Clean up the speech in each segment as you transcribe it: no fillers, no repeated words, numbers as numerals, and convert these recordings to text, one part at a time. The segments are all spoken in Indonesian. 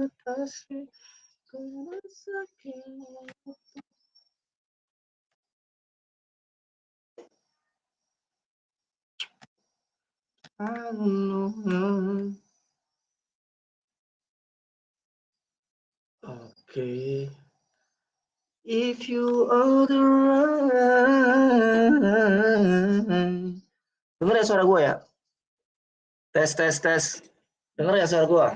batasi sakit. Okay. If you are the right. Dengar ya suara gue ya? Tes, tes, tes. Dengar ya suara gue?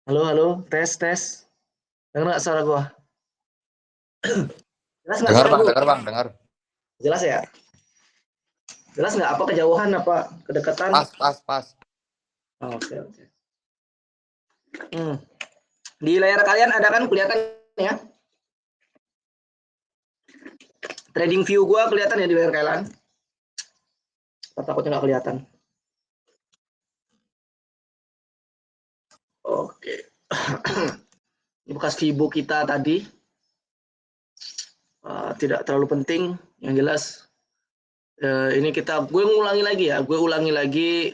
Halo, halo, tes, tes. Dengar nggak suara gue? Jelas nggak Dengar suara bang, gue? dengar bang, dengar. Jelas ya? Jelas nggak? Apa kejauhan, apa kedekatan? Pas, pas, pas. Oke, oke. Di layar kalian ada kan kelihatan ya? Trading view gue kelihatan ya di layar kalian? Takutnya nggak kelihatan. Oke. Ini bekas Vibo kita tadi. Tidak terlalu penting. Yang jelas ini gue ngulangi lagi ya. Gue ulangi lagi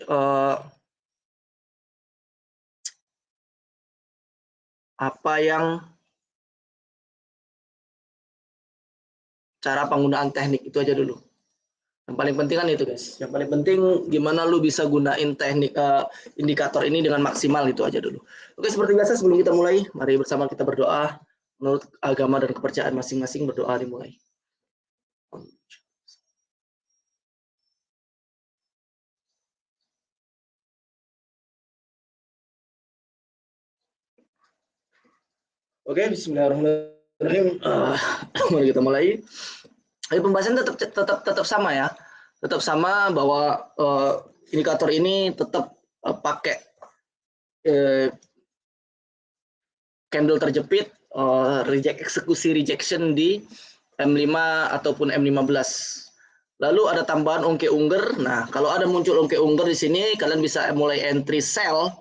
apa yang cara penggunaan teknik itu aja dulu. Yang paling penting kan itu guys. Yang paling penting gimana lu bisa gunain teknik indikator ini dengan maksimal, itu aja dulu. Oke, seperti biasa sebelum kita mulai, mari bersama kita berdoa. Menurut agama dan kepercayaan masing-masing, berdoa dimulai. Oke, bismillahirrahmanirrahim. Mari kita mulai. Pembahasan tetap sama ya. Tetap sama bahwa indikator ini tetap pakai candle terjepit, eksekusi rejection di M5 ataupun M15. Lalu ada tambahan ongke ungger. Nah, kalau ada muncul ongke ungger di sini, kalian bisa mulai entry sell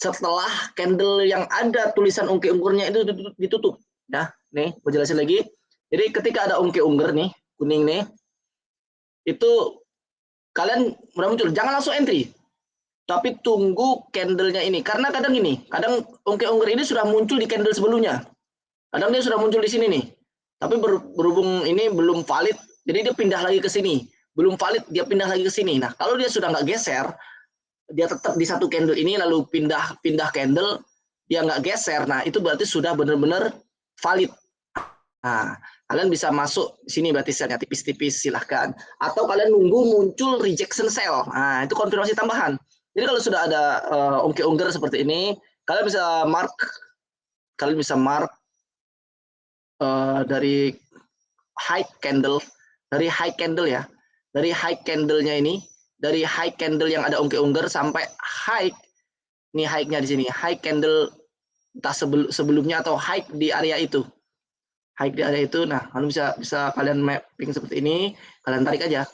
setelah candle yang ada tulisan ongke unggernya itu ditutup. Ya, nih, gue jelasin lagi. Jadi ketika ada ongke ungger nih, kuning nih, itu kalian udah muncul, jangan langsung entry. Tapi tunggu candlenya ini, karena kadang ongke ungger ini sudah muncul di candle sebelumnya. Kadang dia sudah muncul di sini nih. Tapi berhubung ini belum valid, jadi dia pindah lagi ke sini. Belum valid, dia pindah lagi ke sini. Nah, kalau dia sudah nggak geser, dia tetap di satu candle ini, lalu pindah candle, dia nggak geser. Nah, itu berarti sudah benar-benar valid. Nah, kalian bisa masuk sini berarti selnya tipis-tipis, silahkan. Atau kalian nunggu muncul rejection sell. Nah, itu konfirmasi tambahan. Jadi kalau sudah ada ongke ungger seperti ini, kalian bisa mark dari high candle ya, dari high candlenya ini, dari high candle yang ada ongke ungger sampai high, ini high-nya di sini, high candle entah sebelumnya atau high di area itu, nah kalian bisa kalian mapping seperti ini, kalian tarik aja.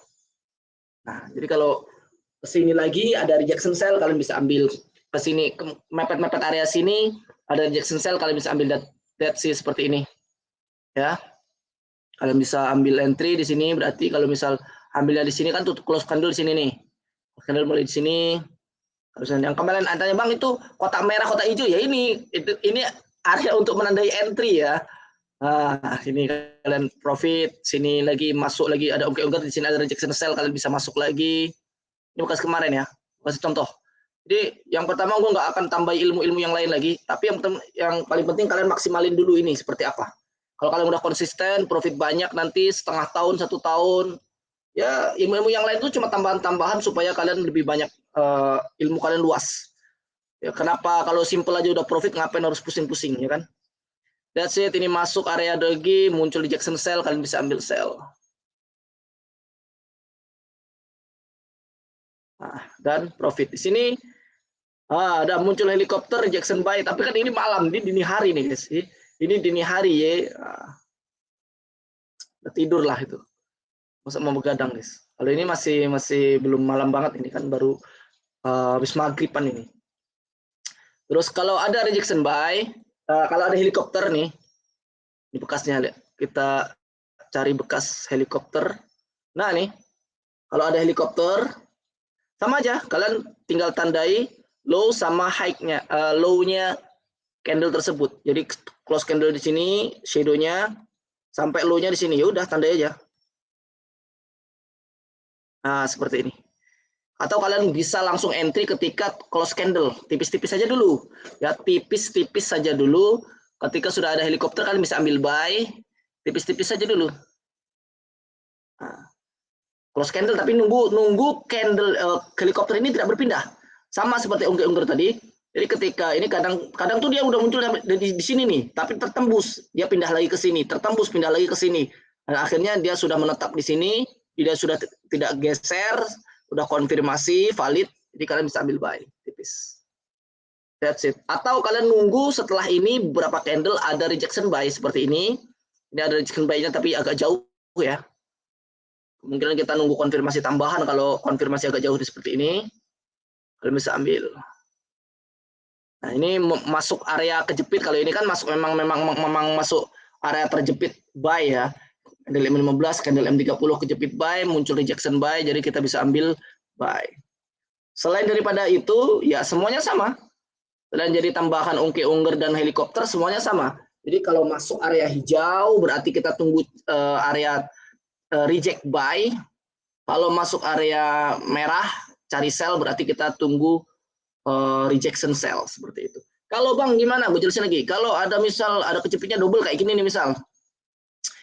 Nah, jadi kalau kesini lagi ada rejection sell, kalian bisa ambil kesini, mepet area sini ada rejection sell, kalian bisa ambil that seperti ini ya. Kalian bisa ambil entry di sini, berarti kalau misal ambilnya di sini kan tutup close candle di sini nih. Candle mulai di sini. Yang kemarin antanya bang itu kotak merah, kotak hijau ya, ini area untuk menandai entry ya. Nah, sini kalian profit, sini lagi masuk lagi ada ongke-ongke, di sini ada rejection sell, kalian bisa masuk lagi. Ini bekas kemarin ya, kasih contoh. Jadi yang pertama gue nggak akan tambah ilmu-ilmu yang lain lagi, tapi yang paling penting kalian maksimalin dulu ini seperti apa. Kalau kalian udah konsisten, profit banyak nanti setengah tahun, 1 tahun, ya ilmu-ilmu yang lain itu cuma tambahan-tambahan supaya kalian lebih banyak, ilmu kalian luas. Ya, kenapa kalau simple aja udah profit, ngapain harus pusing-pusing ya kan? That's it, ini masuk area doji, muncul rejection sell, kalian bisa ambil sell. Nah, dan profit di sini. Ada muncul helikopter rejection buy, tapi kan ini malam, ini dini hari nih guys. Ini dini hari ya. Tidur lah itu. Masa mau begadang guys. Kalau ini masih belum malam banget, ini kan baru habis maghriban ini. Terus kalau ada rejection buy, kalau ada helikopter nih, ini bekasnya lihat. Kita cari bekas helikopter. Nah nih, kalau ada helikopter, sama aja, kalian tinggal tandai low sama high-nya, low-nya candle tersebut. Jadi close candle di sini, shadow-nya sampai low-nya di sini. Ya udah tandai aja. Nah, seperti ini. Atau kalian bisa langsung entry ketika close candle, tipis-tipis saja dulu. Ya, tipis-tipis saja dulu. Ketika sudah ada helikopter kalian bisa ambil buy, tipis-tipis saja dulu. Nah, close candle tapi nunggu candle helikopter ini tidak berpindah. Sama seperti ungger tadi. Jadi ketika ini kadang tuh dia udah muncul di sini nih, tapi tertembus, dia pindah lagi ke sini, tertembus pindah lagi ke sini. Dan akhirnya dia sudah menetap di sini, dia sudah tidak geser, udah konfirmasi valid, jadi kalian bisa ambil buy tipis. That's it. Atau kalian nunggu setelah ini beberapa candle ada rejection buy seperti ini. Ini ada rejection buy-nya tapi agak jauh ya. Kemungkinan kita nunggu konfirmasi tambahan. Kalau konfirmasi agak jauh seperti ini, kalian bisa ambil. Nah, ini masuk area kejepit. Kalau ini kan masuk memang masuk area terjepit buy ya. Candle M15, candle M30 kejepit buy, muncul rejection buy, jadi kita bisa ambil buy. Selain daripada itu, ya semuanya sama. Selain jadi tambahan ungke-ungger dan helikopter, semuanya sama. Jadi kalau masuk area hijau, berarti kita tunggu area reject buy. Kalau masuk area merah, cari sell, berarti kita tunggu rejection sell seperti itu. Kalau Bang gimana? Gue jelasin lagi. Kalau ada misal ada kejepitnya double kayak gini nih misal.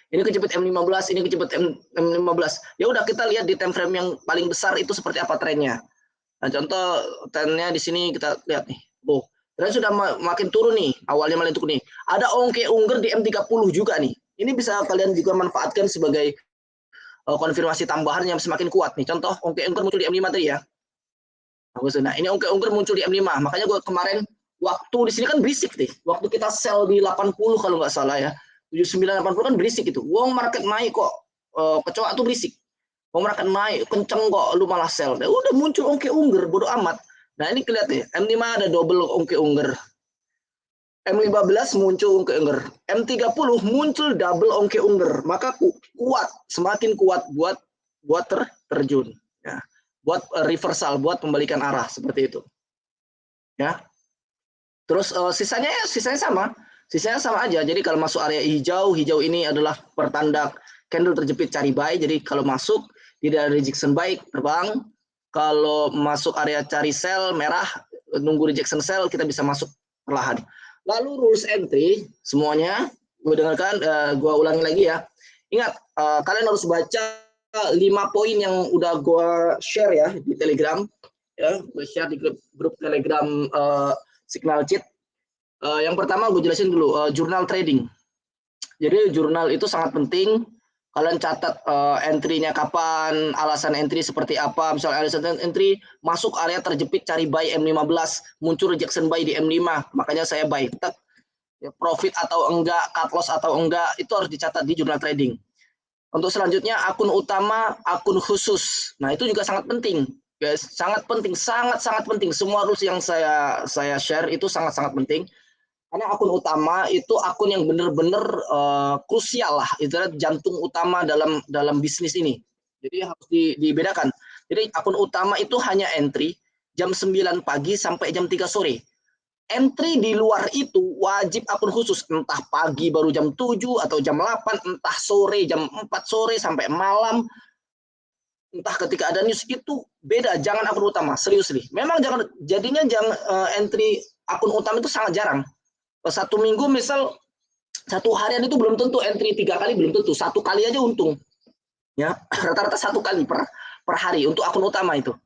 Ini kejepit M15, ini kejepit M15. Ya udah kita lihat di time frame yang paling besar itu seperti apa trennya. Nah, contoh trennya di sini kita lihat nih. Oh, tren sudah makin turun nih. Awalnya malah turun nih. Ada ongke-ungger di M30 juga nih. Ini bisa kalian juga manfaatkan sebagai konfirmasi tambahan yang semakin kuat nih. Contoh ongke-ungger muncul di M5 tadi ya. Nah, ini ongke-ungger muncul di M5. Makanya gue kemarin waktu di sini kan berisik nih. Waktu kita sell di 80 kalau nggak salah ya. 79 80 kan berisik itu. Wong market naik kok. Kecoa tuh berisik. Wong market naik kenceng kok lu malah sell. Ya udah muncul ongke-ungger bodo amat. Nah, ini kelihatan ya. M5 ada double ongke-ungger. M15 muncul ongke-ungger. M30 muncul double ongke-ungger. Maka kuat, semakin kuat buat terjun ya. Buat reversal, buat pembalikan arah seperti itu. Ya. Terus sisanya sama. Sisanya sama aja. Jadi kalau masuk area hijau ini adalah pertanda candle terjepit cari buy. Jadi kalau masuk tidak ada rejection buy terbang. Kalau masuk area cari sell merah nunggu rejection sell kita bisa masuk perlahan. Lalu rules entry semuanya gue dengarkan, gue ulangi lagi ya. Ingat kalian harus baca 5 poin yang udah gue share ya di Telegram ya, gue share di grup Telegram Signal Cheat. Yang pertama gue jelasin dulu jurnal trading. Jadi jurnal itu sangat penting. Kalian catat entry-nya kapan, alasan entry seperti apa. Misalnya alasan entry masuk area terjepit cari buy M15, muncul rejection buy di M5, makanya saya buy. Ya, profit atau enggak, cut loss atau enggak, itu harus dicatat di jurnal trading. Untuk selanjutnya akun utama, akun khusus. Nah, itu juga sangat penting. Guys, sangat penting, sangat penting. Semua rules yang saya share itu sangat penting. Karena akun utama itu akun yang benar-benar krusial lah, itu jantung utama dalam bisnis ini. Jadi harus dibedakan. Jadi akun utama itu hanya entry jam 9 pagi sampai jam 3 sore. Entry di luar itu wajib akun khusus, entah pagi baru jam 7 atau jam 8, entah sore jam 4 sore sampai malam, entah ketika ada news, itu beda. Jangan akun utama, serius nih. Memang jadinya entry akun utama itu sangat jarang. Satu minggu misal satu harian itu belum tentu entry 3 kali, belum tentu, 1 kali aja untung ya. Rata-rata 1 kali per hari untuk akun utama itu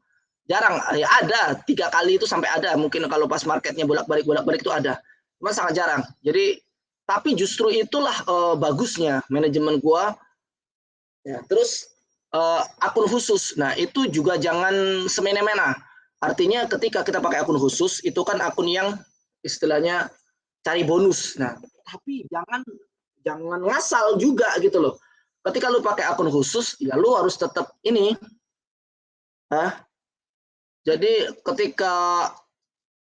jarang ya. Ada 3 kali itu sampai ada, mungkin kalau pas marketnya bolak-balik itu ada, cuma sangat jarang. Jadi tapi justru itulah bagusnya manajemen gua ya. Terus akun khusus, nah itu juga jangan semena-mena. Artinya ketika kita pakai akun khusus itu kan akun yang istilahnya cari bonus. Nah, tapi jangan ngasal juga gitu loh. Ketika lu pakai akun khusus, ya lu harus tetap ini. Jadi ketika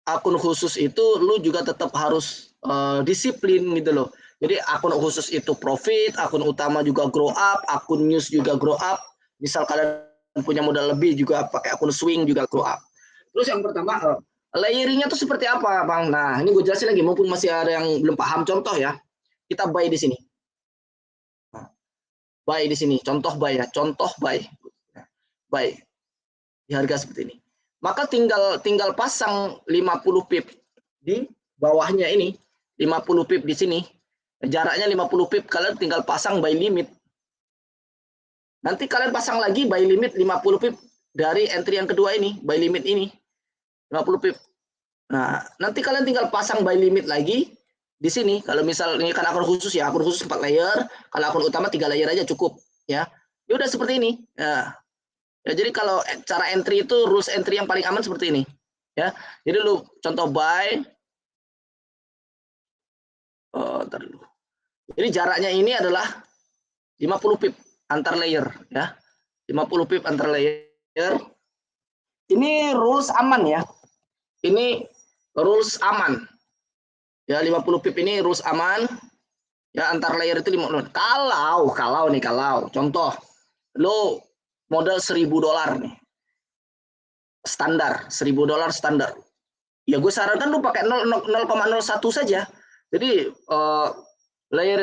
akun khusus itu lu juga tetap harus disiplin gitu loh. Jadi akun khusus itu profit, akun utama juga grow up, akun news juga grow up. Misal kalian punya modal lebih juga pakai akun swing juga grow up. Terus yang pertama Layering-nya tuh seperti apa, Bang? Nah, ini gue jelasin lagi, mumpung masih ada yang belum paham. Contoh ya, kita buy di sini. Buy di sini, contoh buy ya, contoh buy. Buy di harga seperti ini. Maka tinggal pasang 50 pip di bawahnya ini, 50 pip di sini. Jaraknya 50 pip, kalian tinggal pasang buy limit. Nanti kalian pasang lagi buy limit 50 pip dari entry yang kedua ini, buy limit ini 50 pip. Nah, nanti kalian tinggal pasang buy limit lagi di sini. Kalau misal ini kan akun khusus ya, akun khusus 4 layer, kalau akun utama 3 layer aja cukup ya. Ya udah seperti ini. Ya. Ya, jadi kalau cara entry itu rules entry yang paling aman seperti ini. Ya. Jadi lu contoh buy dulu. Jadi jaraknya ini adalah 50 pip antar layer ya. 50 pip antar layer. Ini rules aman ya. Ini rules aman. Ya 50 pip ini rules aman. Ya antar layer itu 50. Kalau contoh lo modal $1.000 nih. Standar, $1.000 standar. Ya gue sarankan lu pakai 0,01 saja. Jadi layer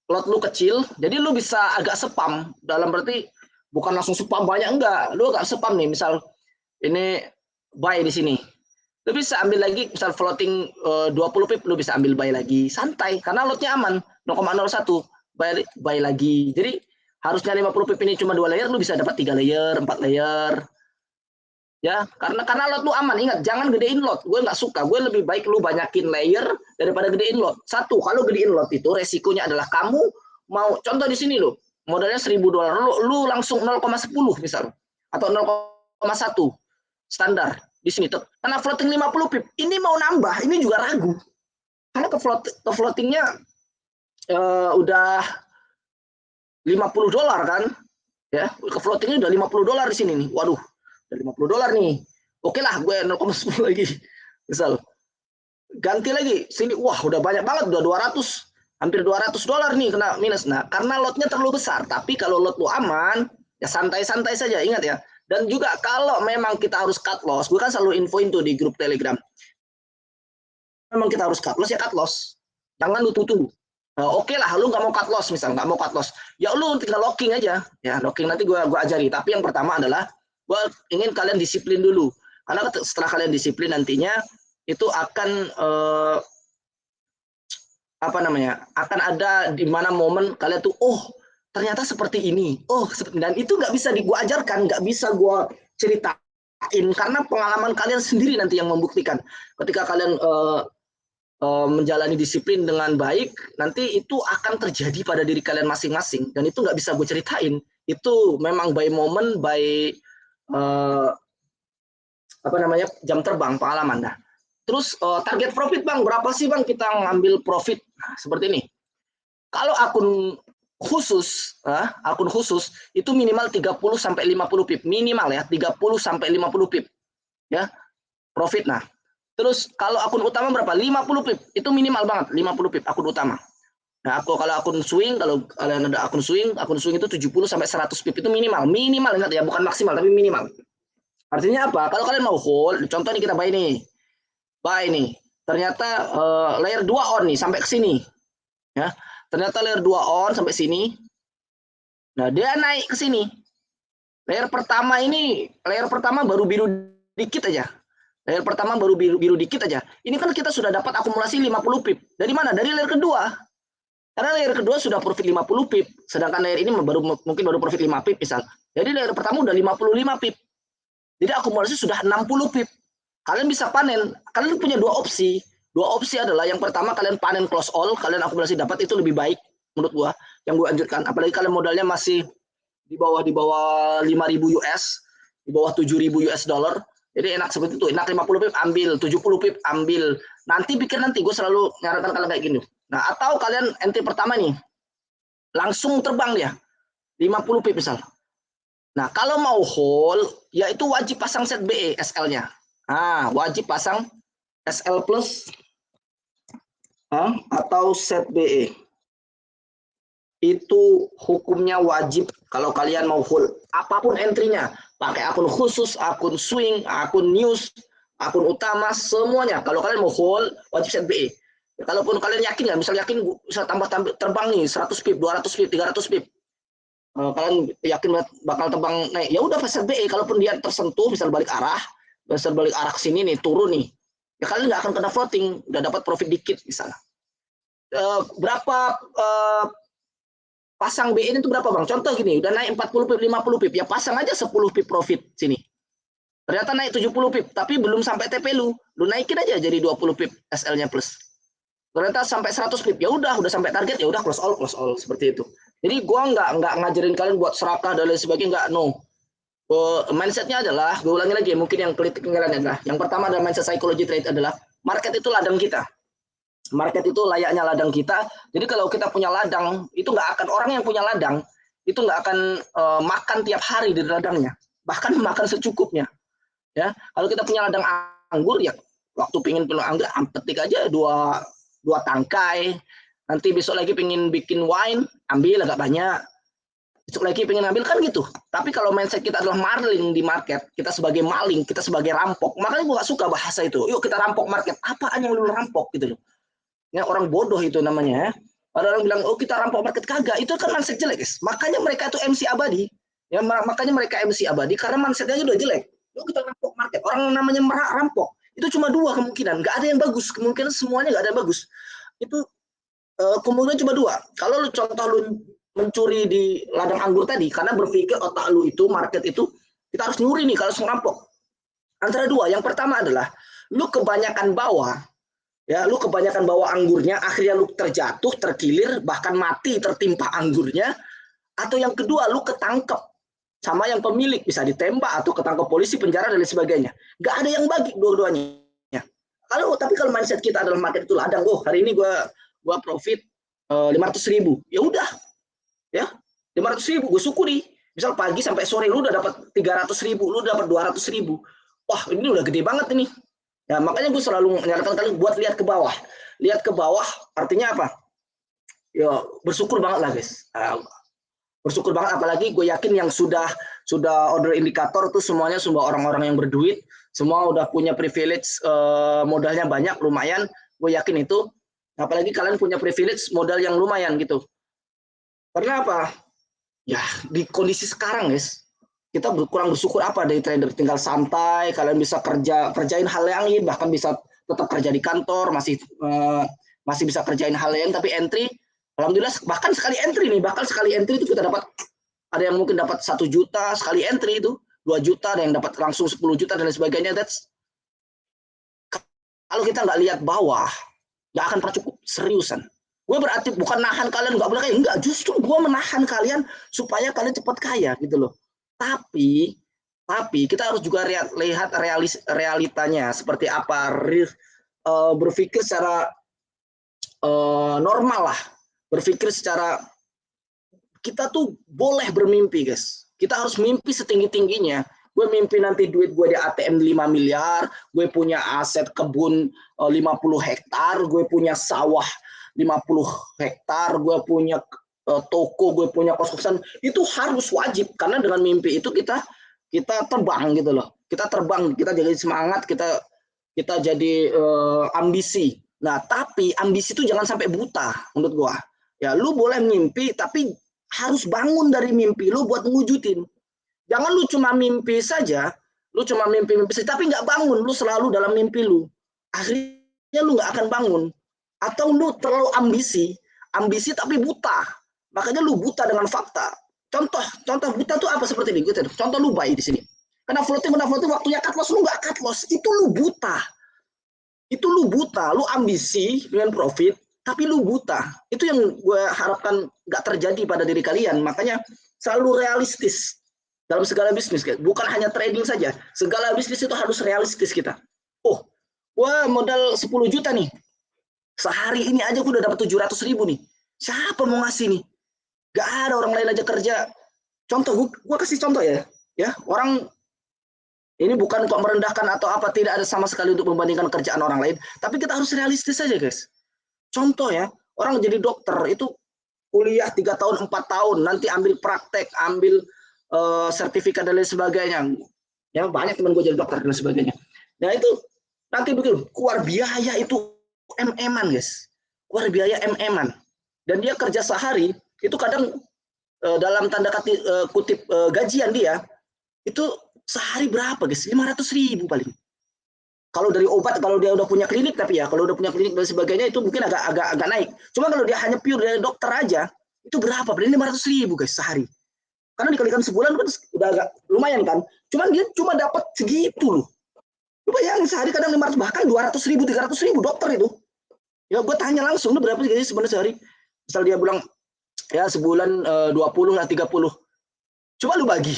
lot lu kecil, jadi lu bisa agak spam. Dalam berarti bukan langsung spam banyak, enggak. Lu agak spam nih, misal ini buy di sini. Lu bisa ambil lagi, misal floating 20 pip, lu bisa ambil buy lagi. Santai, karena lotnya aman, 0,01. Buy lagi. Jadi harusnya 50 pip ini cuma 2 layer, lu bisa dapat 3 layer, 4 layer. Ya, karena lot lu aman. Ingat, jangan gedein lot. Gue nggak suka. Gue lebih baik lu banyakin layer daripada gedein lot. Satu, kalau gedein lot itu resikonya adalah kamu mau, contoh di sini lo, modalnya $1.000, lu langsung 0,10 misal, atau 0,1 standar di sini. Karena floating 50 pip, ini mau nambah, ini juga ragu. Karena ke floatingnya udah $50 kan, ya, ke floatingnya udah $50 di sini nih. Waduh, udah $50 nih. Oke lah, gue 0,10 lagi. Misal, ganti lagi sini, wah udah banyak banget, udah 200, hampir $200 nih kena minus. Nah, karena lotnya terlalu besar. Tapi kalau lot lu aman, ya santai-santai saja. Ingat ya. Dan juga kalau memang kita harus cut loss, gue kan selalu infoin tuh di grup Telegram. Memang kita harus cut loss, ya cut loss. Jangan lu tunggu. Oke lah, lu nggak mau cut loss, misal nggak mau cut loss, ya lu tinggal locking aja. Ya locking nanti gue ajari. Tapi yang pertama adalah gue ingin kalian disiplin dulu. Karena setelah kalian disiplin nantinya itu akan apa namanya? Akan ada di mana momen kalian tuh, oh ternyata seperti ini. Oh, dan itu nggak bisa gue ajarkan, nggak bisa gue ceritain karena pengalaman kalian sendiri nanti yang membuktikan. Ketika kalian menjalani disiplin dengan baik, nanti itu akan terjadi pada diri kalian masing-masing, dan itu nggak bisa gue ceritain. Itu memang by moment, by apa namanya, jam terbang pengalaman. Nah, terus target profit bang, berapa sih bang kita ngambil profit? Nah, seperti ini. Kalau akun khusus itu minimal 30 sampai 50 pip, minimal ya, 30 sampai 50 pip ya profit. Nah, terus kalau akun utama berapa? 50 pip. Itu minimal banget, 50 pip akun utama. Nah, kalau akun swing, kalau kalian ada akun swing itu 70 sampai 100 pip itu minimal. Minimal, ingat ya, bukan maksimal tapi minimal. Artinya apa? Kalau kalian mau hold, contoh nih kita buy nih. Buy nih. Ternyata layer 2 on nih sampai ke sini. Ya. Ternyata layer 2 on sampai sini. Nah, dia naik ke sini. Layer pertama baru biru dikit aja. Layer pertama baru biru dikit aja. Ini kan kita sudah dapat akumulasi 50 pip. Dari mana? Dari layer kedua. Karena layer kedua sudah profit 50 pip. Sedangkan layer ini mungkin baru profit 5 pip misal. Jadi layer pertama udah 55 pip. Jadi akumulasi sudah 60 pip. Kalian bisa panen. Kalian punya dua opsi. Dua opsi adalah yang pertama kalian panen close all, kalian akumulasi dapat, itu lebih baik menurut gua. Yang gua anjurkan. Apalagi kalian modalnya masih di bawah 5.000 US, di bawah 7.000 US dollar. Jadi enak seperti itu, enak 50 pip ambil, 70 pip ambil. Nanti gue selalu nyarankan kalian kayak gini. Nah, atau kalian entry pertama nih, langsung terbang dia, 50 pip misal. Nah, kalau mau hold, ya itu wajib pasang set BE SL-nya. Nah, wajib pasang SL plus atau set BE. Itu hukumnya wajib kalau kalian mau hold apapun entry-nya, pakai akun khusus, akun swing, akun news, akun utama, semuanya. Kalau kalian mau hold, wajib set BE. Ya, kalaupun kalian yakin nggak, misal yakin bisa tambah terbang nih 100 pip, 200 pip, 300 pip. Kalian yakin bakal terbang naik, ya udah set BE. Kalaupun dia tersentuh, misal balik arah ke sini nih, turun nih, ya kalian nggak akan kena floating, udah dapat profit dikit misalnya. Berapa pasang BE itu berapa bang? Contoh gini, udah naik 40 pip, 50 pip, ya pasang aja 10 pip profit sini. Ternyata naik 70 pip, tapi belum sampai TP lu naikin aja jadi 20 pip SL-nya plus. Ternyata sampai 100 pip, ya udah sampai target, ya udah close all seperti itu. Jadi gua nggak ngajarin kalian buat serakah dan lain sebagainya, nggak, no. Mindsetnya adalah, gue ulangi lagi, mungkin yang ketinggalan adalah, yang pertama adalah mindset psychology trade adalah, market itu ladang kita. Market itu layaknya ladang kita. Jadi kalau kita punya ladang, itu nggak akan, orang yang punya ladang itu nggak akan makan tiap hari di ladangnya, bahkan makan secukupnya. Ya, kalau kita punya ladang anggur, ya waktu pingin penuh anggur, petik aja dua tangkai. Nanti besok lagi pingin bikin wine, ambil agak banyak. Besok lagi pengen ambil, kan gitu. Tapi kalau mindset kita adalah marling di market, kita sebagai maling, kita sebagai rampok. Makanya gue gak suka bahasa itu. Yuk kita rampok market. Apaan yang lu rampok gitu loh. Ya, orang bodoh itu namanya. Ada orang bilang, oh kita rampok market, kagak. Itu kan mindset jelek, guys. Makanya mereka itu MC abadi. Ya, makanya mereka MC abadi karena mindsetnya udah jelek. Yuk kita rampok market. Orang namanya rampok itu cuma dua kemungkinan. Gak ada yang bagus. Kemungkinan semuanya gak ada yang bagus. Itu kemungkinan cuma dua. Kalau lu contoh lu mencuri di ladang anggur tadi, karena berpikir otak lu itu, market itu, kita harus nyuri nih kalau ngerampok. Antara dua, yang pertama adalah lu kebanyakan bawa, ya lu kebanyakan bawa anggurnya, akhirnya lu terjatuh, terkilir, bahkan mati tertimpa anggurnya. Atau yang kedua, lu ketangkep sama yang pemilik, bisa ditembak atau ketangkep polisi, penjara dan lain sebagainya. Gak ada yang bagi dua-duanya. Tapi kalau mindset kita adalah market itu ladang, oh hari ini gua profit 500.000, ya udah, ya 500.000 gue syukuri. Misal pagi sampai sore lu udah dapat 300.000, lu dapat 200.000, wah ini udah gede banget ini. Ya makanya gue selalu menyarankan kalian buat lihat ke bawah. Lihat ke bawah artinya apa? Ya bersyukur banget lah guys. Bersyukur banget, apalagi gue yakin yang sudah order indikator tuh semuanya semua orang-orang yang berduit, semua udah punya privilege, modalnya banyak lumayan. Gue yakin itu, apalagi kalian punya privilege modal yang lumayan gitu. Karena apa? Ya di kondisi sekarang guys, kita kurang bersyukur apa dari trader, tinggal santai, kalian bisa kerjain hal yang lain, bahkan bisa tetap kerja di kantor, masih bisa kerjain hal lain, tapi entry, alhamdulillah, bahkan sekali entry itu kita dapat, ada yang mungkin dapat 1 juta sekali entry, itu 2 juta, ada yang dapat langsung 10 juta dan lain sebagainya. Kalau kita nggak lihat bawah, nggak akan pernah cukup, seriusan. Gue berarti bukan nahan kalian nggak boleh kaya, enggak, justru gue menahan kalian supaya kalian cepat kaya gitu loh. Tapi kita harus juga lihat realitanya seperti apa, berpikir secara normal lah, berpikir secara, kita tuh boleh bermimpi guys, kita harus mimpi setinggi-tingginya. Gue mimpi nanti duit gue di ATM 5 miliar, gue punya aset kebun 50 hektar, gue punya sawah 50 hektar, gue punya toko, gue punya kos-kosan. Itu harus wajib, karena dengan mimpi itu kita terbang gitu loh. Kita terbang, kita jadi semangat, kita jadi ambisi. Nah, tapi ambisi itu jangan sampai buta menurut gue. Ya, lu boleh mimpi, tapi harus bangun dari mimpi lu buat mewujudin. Jangan lu cuma mimpi saja, tapi nggak bangun, lu selalu dalam mimpi lu. Akhirnya lu nggak akan bangun. Atau lu terlalu ambisi tapi buta. Makanya lu buta dengan fakta. Contoh buta tuh apa seperti ini? Contoh lu buy di sini. Karena floating waktunya cut loss, lu nggak cut loss, itu lu buta. Lu ambisi dengan profit, tapi lu buta. Itu yang gue harapkan nggak terjadi pada diri kalian. Makanya selalu realistis dalam segala bisnis, bukan hanya trading saja. Segala bisnis itu harus realistis kita. Oh, gue modal 10 juta nih. Sehari ini aja gue udah dapat 700.000 nih. Siapa mau ngasih nih? Gak ada, orang lain aja kerja. Contoh, gue kasih contoh ya. Orang ini bukan kok merendahkan atau apa, tidak ada sama sekali untuk membandingkan kerjaan orang lain. Tapi kita harus realistis saja guys. Contoh ya, orang jadi dokter itu kuliah 3 tahun, 4 tahun, nanti ambil praktek, ambil sertifikat dan lain sebagainya. Ya banyak teman gue jadi dokter dan sebagainya. Nah itu Nanti begitu keluar biaya itu MM-an guys, keluar biaya MM-an, dan dia kerja sehari itu kadang dalam tanda kutip gajian dia itu sehari berapa guys, 500.000 paling. Kalau dari obat, kalau dia udah punya klinik, tapi ya kalau udah punya klinik dan sebagainya itu mungkin agak naik. Cuma kalau dia hanya pure dari dokter aja, itu berapa? Paling 500.000 guys sehari. Karena dikalikan sebulan kan udah agak lumayan kan. Cuman dia cuma dapat segitu loh. Lu bayangin sehari kadang 500, bahkan 200.000, 300.000 dokter itu. Ya gue tanya langsung, lu berapa sih sebenarnya sehari? Misal dia bilang ya sebulan 20 lah 30. Coba lu bagi.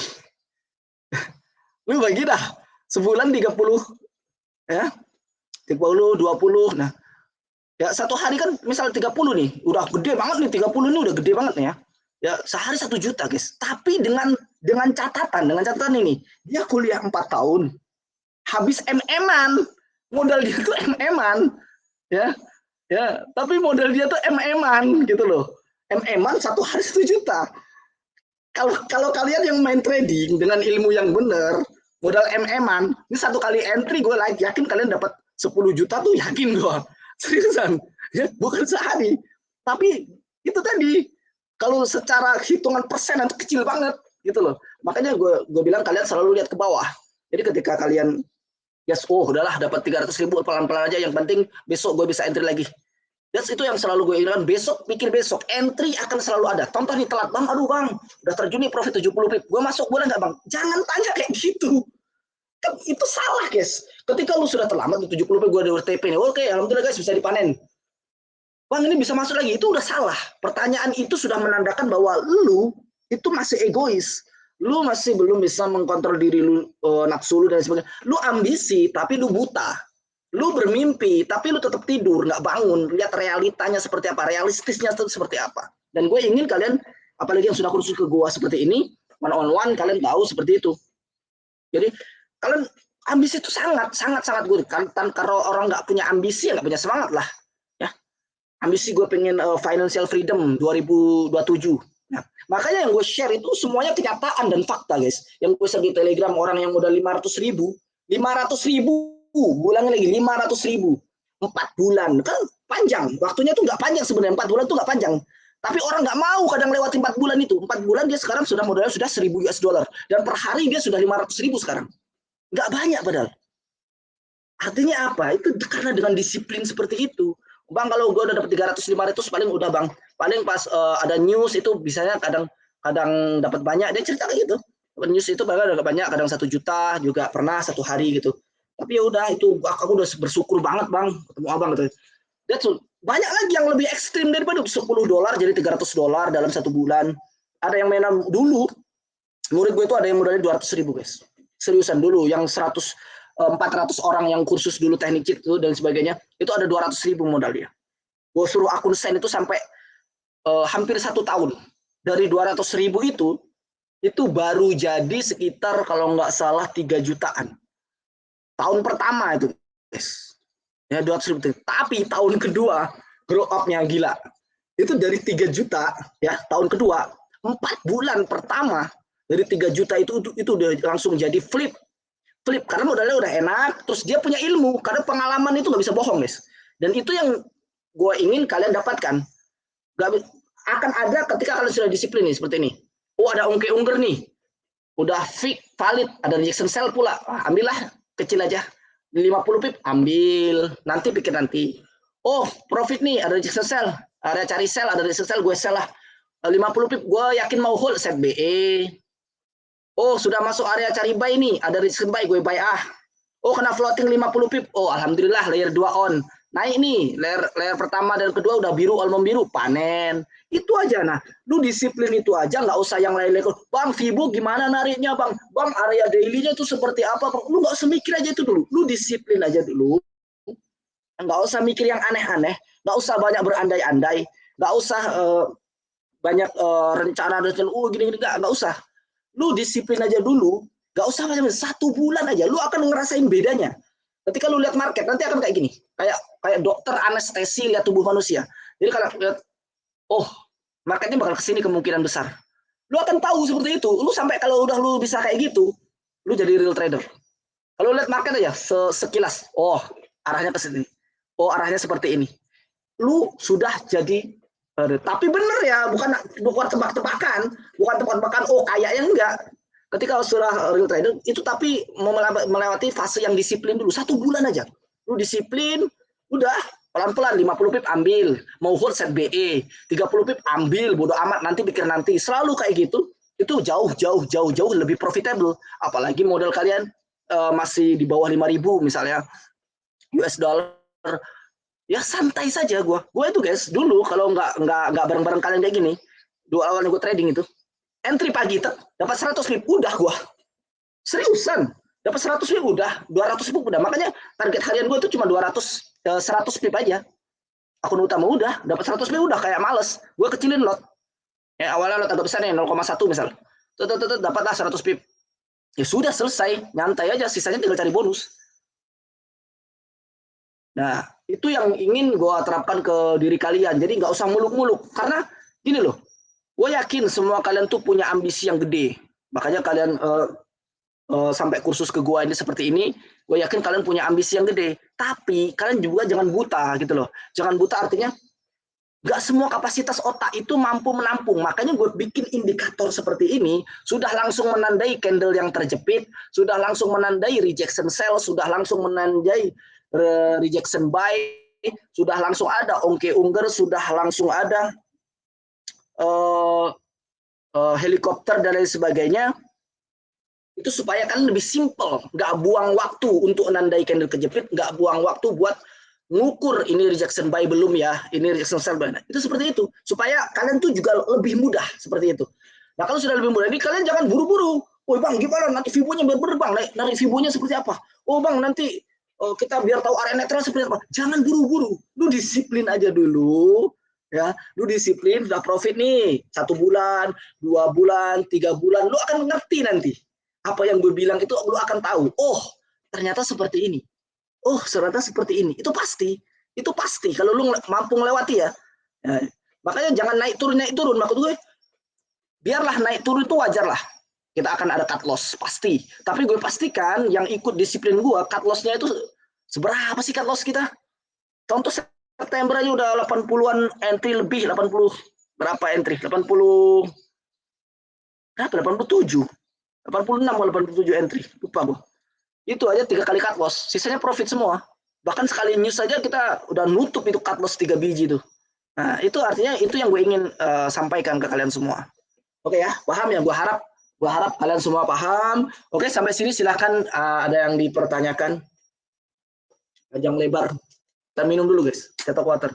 Lu bagi dah. Sebulan 30 ya. 30, 20. Nah, ya satu hari kan misal 30 nih, udah gede banget nih, 30 ini udah gede banget nih ya. Ya sehari 1 juta guys. Tapi dengan catatan ini, dia kuliah 4 tahun, habis MM-an, modal dia tuh MM-an, ya, ya. Tapi modal dia tuh MM-an gitu loh. MM-an 1 hari 1 juta. Kalau kalian yang main trading dengan ilmu yang benar, modal MM-an, ini 1 kali entry gue yakin kalian dapat 10 juta tuh, yakin gue. Seriusan, ya, bukan sehari. Tapi itu tadi, kalau secara hitungan persen itu kecil banget gitu loh. Makanya gue bilang kalian selalu lihat ke bawah. Jadi ketika kalian yes, udahlah dapat 300.000 pelan-pelan aja, yang penting besok gue bisa entry lagi. That's itu yang selalu gue ingatkan, besok pikir besok, entry akan selalu ada. Contoh nih telat, bang, aduh bang, udah terjun nih profit 70 pip, gue masuk boleh nggak bang? Jangan tanya kayak gitu. Kan itu salah guys. Ketika lu sudah terlambat di 70 pip, gue ada OTP nih, oke, alhamdulillah guys bisa dipanen. Bang ini bisa masuk lagi, itu udah salah. Pertanyaan itu sudah menandakan bahwa lu itu masih egois. Lu masih belum bisa mengkontrol diri lu, nafsu lu dan sebagainya. Lu ambisi tapi lu buta. Lu bermimpi tapi lu tetap tidur, nggak bangun, lihat realitanya seperti apa, realistisnya itu seperti apa. Dan gue ingin kalian, apalagi yang sudah kursus ke gua seperti ini, one on one, kalian tahu seperti itu. Jadi kalian ambisi itu sangat gue kan, kalau orang nggak punya ambisi ya nggak punya semangat lah ya. Ambisi gue pengen financial freedom 2027. Nah, makanya yang gue share itu semuanya kenyataan dan fakta guys. Yang gue share di Telegram, orang yang udah 500.000, gue ulangi lagi, 500.000, 4 bulan kan panjang, waktunya tuh nggak panjang sebenarnya, 4 bulan tuh nggak panjang, tapi orang nggak mau kadang lewati 4 bulan itu. 4 bulan dia sekarang sudah modalnya sudah 1.000 US dollar, dan per hari dia sudah 500.000 sekarang, nggak banyak padahal. Artinya apa? Itu karena dengan disiplin seperti itu. Bang, kalau gue udah dapat 300-500 paling udah bang, paling pas ada news itu bisanya kadang dapat banyak. Dia cerita kayak gitu, news itu padahal ada banyak, kadang 1 juta juga pernah 1 hari gitu. Tapi ya udah, itu aku udah bersyukur banget bang ketemu abang gitu. That's all. Banyak lagi yang lebih ekstrim daripada $10 jadi $300 dalam 1 bulan. Ada yang mainan dulu, murid gue itu ada yang modalnya 200.000 guys. Seriusan dulu, yang 400 orang yang kursus dulu teknik cheat itu dan sebagainya, itu ada 200.000 modal dia. Gue suruh akun send itu sampai hampir 1 tahun. Dari 200.000 itu baru jadi sekitar kalau nggak salah 3 jutaan. Tahun pertama itu guys. Ya 200.000. Tapi tahun kedua grow up-nya gila. Itu dari 3 juta ya, tahun kedua 4 bulan pertama dari 3 juta itu udah langsung jadi flip karena modalnya udah enak, terus dia punya ilmu, karena pengalaman itu nggak bisa bohong guys. Dan itu yang gue ingin kalian dapatkan. Gak akan ada ketika kalian sudah disiplin nih seperti ini. Oh ada ungker nih, udah fix valid, ada rejection sell pula, ambillah kecil aja, 50 pip ambil, nanti pikir nanti. Oh profit nih, ada rejection sell, ada cari sell, ada rejection sell, gue sell lah 50 pip, gue yakin mau hold, set BE. Oh sudah masuk area cari buy nih, ada rejection buy, gue buy ah. Oh kena floating 50 pip, oh alhamdulillah layer 2 on, naik nih, layer pertama dan kedua udah biru, almond biru, panen. Itu aja. Nah lu disiplin itu aja, nggak usah yang lain-lain. Bang Fibo gimana nariknya bang, area daily-nya itu seperti apa bang, lu nggak usah mikir aja itu dulu, lu disiplin aja dulu, nggak usah mikir yang aneh-aneh, nggak usah banyak berandai-andai, nggak usah banyak rencana gini-gini, nggak usah. Lu disiplin aja dulu, nggak usah macam 1 bulan aja, lu akan ngerasain bedanya. Ketika lu lihat market nanti akan kayak gini, kayak dokter anestesi lihat tubuh manusia. Jadi kalau lihat, oh marketnya bakal kesini kemungkinan besar, lu akan tahu seperti itu. Lu sampai kalau udah lu bisa kayak gitu, lu jadi real trader. Kalau lihat market aja sekilas, oh arahnya ke sini. Oh, arahnya seperti ini. Lu sudah jadi tapi bener ya, bukan tebak-tebakan, bukan tebak-tebakan. Oh, kayaknya enggak. Ketika sudah real trader itu tapi melewati fase yang disiplin dulu 1 bulan aja. Lu disiplin, udah pelan-pelan 50 pip ambil, mau hold set BE, 30 pip ambil, bodo amat nanti pikir nanti. Selalu kayak gitu. Itu jauh lebih profitable. Apalagi modal kalian masih di bawah 5.000 misalnya US dollar, ya santai saja gue itu guys dulu kalau nggak bareng-bareng kalian kayak gini, dua awal gue trading itu entry pagi dapat 100 pip udah gue seriusan dapat 100 pip udah 200 pip udah, makanya target harian gue itu cuma 100 pip aja, akun utama udah dapat 100 pip udah kayak males gue kecilin lot ya, awalnya lot agak besar nih 0,1 misal dapatlah 100 pip ya sudah selesai, nyantai aja, sisanya tinggal cari bonus. Nah, itu yang ingin gue terapkan ke diri kalian. Jadi nggak usah muluk-muluk. Karena gini loh, gue yakin semua kalian tuh punya ambisi yang gede. Makanya kalian sampai kursus ke gue ini seperti ini, gue yakin kalian punya ambisi yang gede. Tapi kalian juga jangan buta gitu loh. Jangan buta artinya nggak semua kapasitas otak itu mampu menampung. Makanya gue bikin indikator seperti ini, sudah langsung menandai candle yang terjepit, sudah langsung menandai rejection sell, sudah langsung menandai rejection buy, sudah langsung ada ongke ungger, sudah langsung ada helikopter dan lain sebagainya. Itu supaya kalian lebih simple, nggak buang waktu untuk menandai candle kejepit, nggak buang waktu buat ngukur ini rejection buy belum ya, ini rejection sell belum. Itu seperti itu, supaya kalian tuh juga lebih mudah seperti itu. Nah kalau sudah lebih mudah, ini kalian jangan buru-buru. Oh bang, gimana nanti Fibo-nya bang, narik Fibo-nya seperti apa? Oh bang, nanti kita biar tahu area netral seperti apa. Jangan buru-buru, lu disiplin aja dulu, ya. Lu disiplin, sudah profit nih 1 bulan, 2 bulan, 3 bulan, lu akan ngerti nanti. Apa yang gue bilang itu lu akan tahu. Oh, ternyata seperti ini. Oh, ternyata seperti ini. Itu pasti. Kalau lu mampu melewati ya. Nah, makanya jangan naik turun. Maksud gue, biarlah naik turun itu wajar lah. Kita akan ada cut loss pasti. Tapi gue pastikan yang ikut disiplin gue, cut loss-nya itu seberapa sih cut loss kita? Contoh September aja udah 80-an entry lebih, 80 berapa entry? 80 berapa? 87. 86 atau 87 entry. Lupa gue. Itu aja 3 kali cut loss. Sisanya profit semua. Bahkan sekali news saja kita udah nutup itu cut loss 3 biji tuh. Nah, itu artinya itu yang gue ingin sampaikan ke kalian semua. Oke ya, paham ya? Gue harap kalian semua paham. Oke, sampai sini silahkan ada yang dipertanyakan. Panjang lebar. Kita minum dulu guys, cetak water.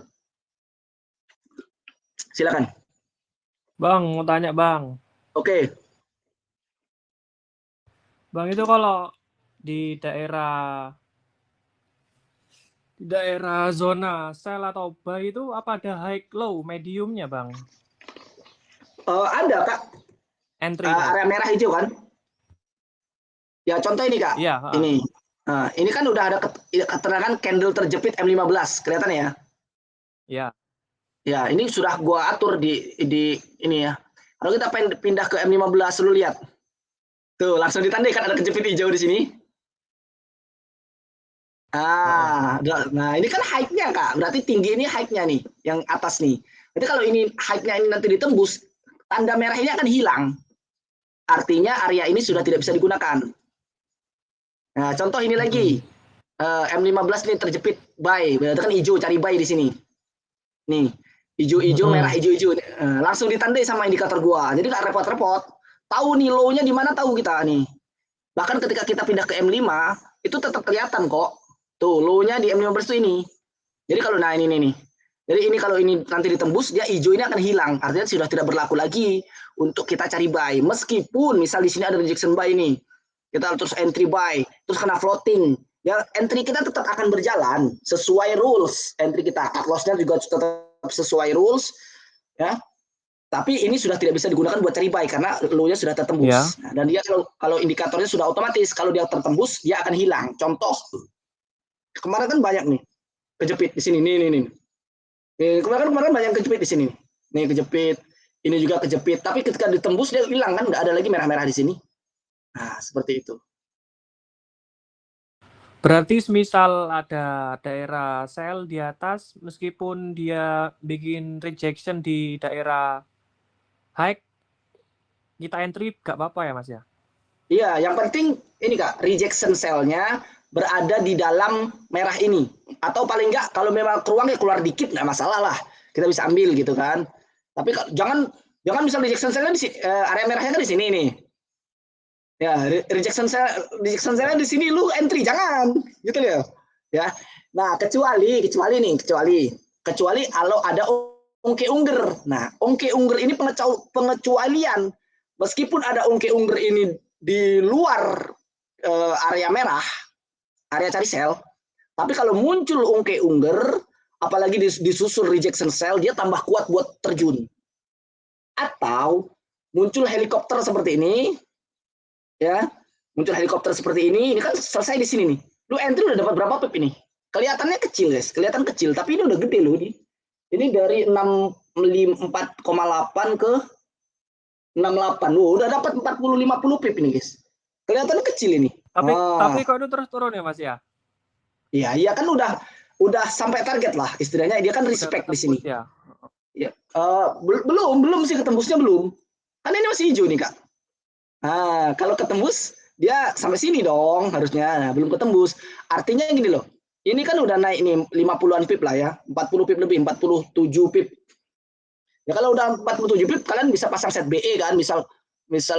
Silakan. Bang, mau tanya bang. Oke. Bang, itu kalau di daerah zona sell atau buy itu apa ada high low mediumnya bang? Ada kak. Entry area merah hijau kan? Ya contoh ini kak. Iya. Ini. Nah, ini kan udah ada keterangan candle terjepit M15, kelihatan ya? Iya. Ya, ini sudah gua atur di ini ya. Kalau kita pindah ke M15, lu lihat. Tuh, langsung ditandai kan ada kejepit hijau di sini. Nah ini kan high-nya kak, berarti tinggi ini high-nya nih, yang atas nih. Jadi kalau ini high-nya ini nanti ditembus, tanda merah ini akan hilang. Artinya area ini sudah tidak bisa digunakan. Nah, contoh ini lagi. M15 nih terjepit buy, berarti kan hijau, cari buy di sini. Nih, hijau-hijau, merah, hijau-hijau. Langsung ditandai sama indikator gua. Jadi nggak repot-repot. Tahu nih low-nya di mana, tahu kita nih. Bahkan ketika kita pindah ke M5, itu tetap kelihatan kok. Tuh, low-nya di M15 itu ini. Jadi kalau nah ini nih. Jadi ini kalau ini nanti ditembus, dia hijau ini akan hilang. Artinya sudah tidak berlaku lagi untuk kita cari buy. Meskipun misal di sini ada rejection buy nih. Kita terus entry buy, terus kena floating. Ya, entry kita tetap akan berjalan sesuai rules. Entry kita, cut loss-nya juga tetap sesuai rules, ya. Tapi ini sudah tidak bisa digunakan buat cari buy karena low-nya sudah tertembus. Ya. Nah, dan dia kalau indikatornya sudah otomatis, kalau dia tertembus dia akan hilang. Contoh, kemarin kan banyak nih kejepit di sini, nih. Kemarin banyak kejepit di sini. Nih kejepit, ini juga kejepit. Tapi ketika ditembus dia hilang kan, nggak ada lagi merah-merah di sini. Nah, seperti itu. Berarti semisal ada daerah sel di atas, meskipun dia bikin rejection di daerah high, kita entry nggak apa-apa ya Mas ya? Iya, yang penting ini Kak, rejection cell-nya berada di dalam merah ini. Atau paling enggak kalau memang ruang ya keluar dikit nggak masalah lah. Kita bisa ambil gitu kan. Tapi jangan misal rejection cell-nya di area merahnya kan di sini nih. Ya, rejection cell-nya di sini lu entry jangan gitu loh. Ya. Nah, kecuali kalau ada ongke ungger. Nah, ongke ungger ini pengecualian. Meskipun ada ongke ungger ini di luar area merah, area cari sel, tapi kalau muncul ongke ungger, apalagi disusul rejection cell, dia tambah kuat buat terjun. Atau muncul helikopter seperti ini, ya, muncul helikopter seperti ini kan selesai di sini nih. Lu entry udah dapat berapa pip ini? Kelihatannya kecil guys, kelihatan kecil, tapi ini udah gede loh nih. Ini dari 4,8 ke 68. Udah dapat 40-50 pip ini guys. Kelihatannya kecil ini. Tapi kok itu terus turun ya Mas ya? Iya kan udah sampai target lah istilahnya, dia kan respect di sini. Ya. Ya, belum sih, ketembusnya belum. Kan ini masih hijau nih Kak. Nah, kalau ketembus dia sampai sini dong harusnya. Nah, belum ketembus. Artinya gini loh. Ini kan udah naik nih 50-an pip lah ya. 40 pip lebih, 47 pip. Ya kalau udah 47 pip kalian bisa pasang set BE kan. Misal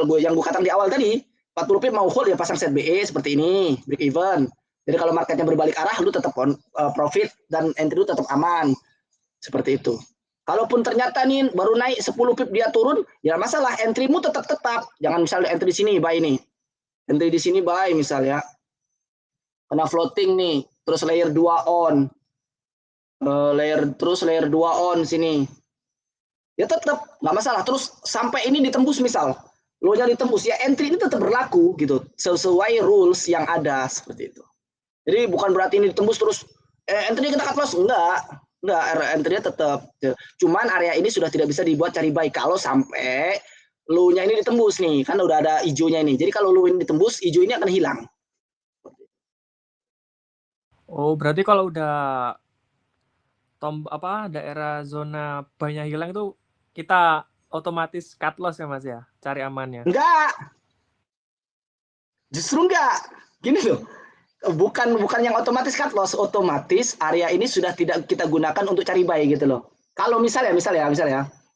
gue yang gue katakan di awal tadi, 40 pip mau hold ya pasang set BE seperti ini, break even. Jadi kalau marketnya berbalik arah lu tetap profit dan entry lu tetap aman. Seperti itu. Kalaupun ternyata nih baru naik 10 pip dia turun, ya masalah entrymu tetap. Jangan misalnya entry di sini buy nih. Entry di sini buy misalnya. Kena floating nih, terus layer 2 on. Layer 2 on sini. Ya tetap nggak masalah. Terus sampai ini ditembus misal. Lo-nya ditembus, ya entry ini tetap berlaku gitu. Sesuai rules yang ada seperti itu. Jadi bukan berarti ini ditembus terus entry kita cut loss, enggak, entry-nya tetap. Cuman area ini sudah tidak bisa dibuat cari buy kalau sampai low-nya ini ditembus nih, kan udah ada hijaunya ini. Jadi kalau low ini ditembus, hijau ini akan hilang. Oh, berarti kalau udah daerah zona buy-nya hilang itu kita otomatis cut loss ya Mas ya, cari amannya. Enggak. Justru enggak. Gini loh. Bukan yang otomatis cut loss, otomatis area ini sudah tidak kita gunakan untuk cari buy gitu loh. Kalau misalnya,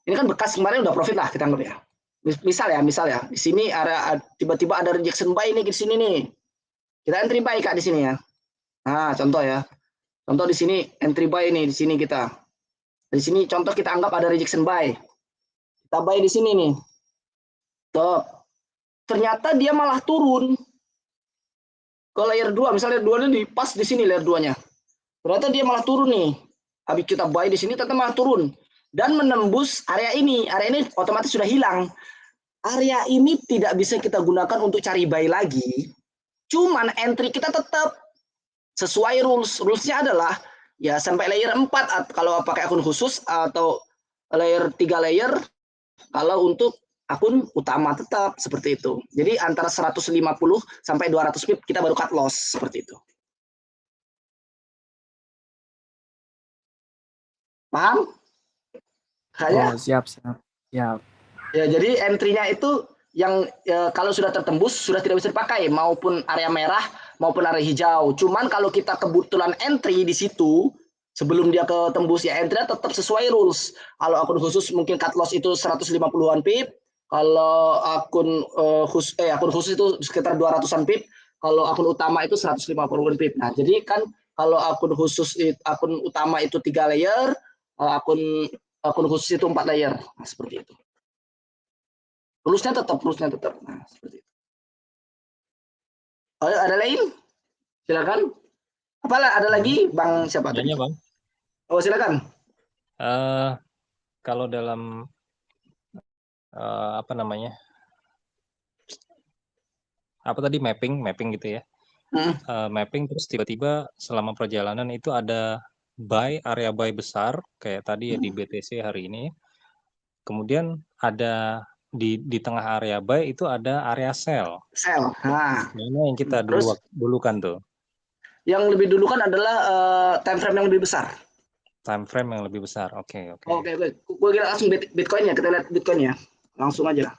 ini kan bekas kemarin udah profit lah kita anggap ya. Misal ya, di sini area tiba-tiba ada rejection buy nih di sini nih. Kita entry buy Kak di sini ya. Nah, contoh ya. Contoh di sini entry buy nih di sini kita. Di sini contoh kita anggap ada rejection buy. Kita buy di sini nih. Tuh. Ternyata dia malah turun ke layer 2, misalnya layer 2-nya di pas di sini layer 2-nya. Ternyata dia malah turun nih. Habis kita buy di sini ternyata malah turun dan menembus area ini. Area ini otomatis sudah hilang. Area ini tidak bisa kita gunakan untuk cari buy lagi. Cuman entry kita tetap sesuai rules. Rules-nya adalah ya sampai layer 4 kalau pakai akun khusus atau layer 3 layer kalau untuk akun utama tetap seperti itu. Jadi antara 150 sampai 200 pip kita baru cut loss seperti itu. Paham? Oh, siap. Ya. Ya, jadi entry-nya itu yang kalau sudah tertembus sudah tidak bisa dipakai maupun area merah maupun area hijau. Cuman kalau kita kebetulan entry di situ sebelum dia ketembus ya entry tetap sesuai rules. Kalau akun khusus mungkin cut loss itu 150-an pip, kalau akun khusus itu sekitar 200-an pip, kalau akun utama itu 150-an pip. Nah, jadi kan kalau akun utama itu 3 layer, akun khusus itu 4 layer. Nah, seperti itu. Rules-nya tetap. Nah, seperti itu. Oh, ada lain? Silakan. Apalah ada lagi, Bang siapa tadi? Bang. Oh, silakan. Kalau dalam apa tadi mapping gitu ya. Mapping terus tiba-tiba selama perjalanan itu ada area buy besar kayak tadi ya di BTC hari ini. Kemudian ada di tengah area buy itu ada area sell. Sell. Nah, Mana yang kita dulukan tuh? Yang lebih dulu kan adalah time frame yang lebih besar. Time frame yang lebih besar. Oke. Oke. Gue kira langsung Bitcoin ya. Kita lihat Bitcoin ya. Langsung aja.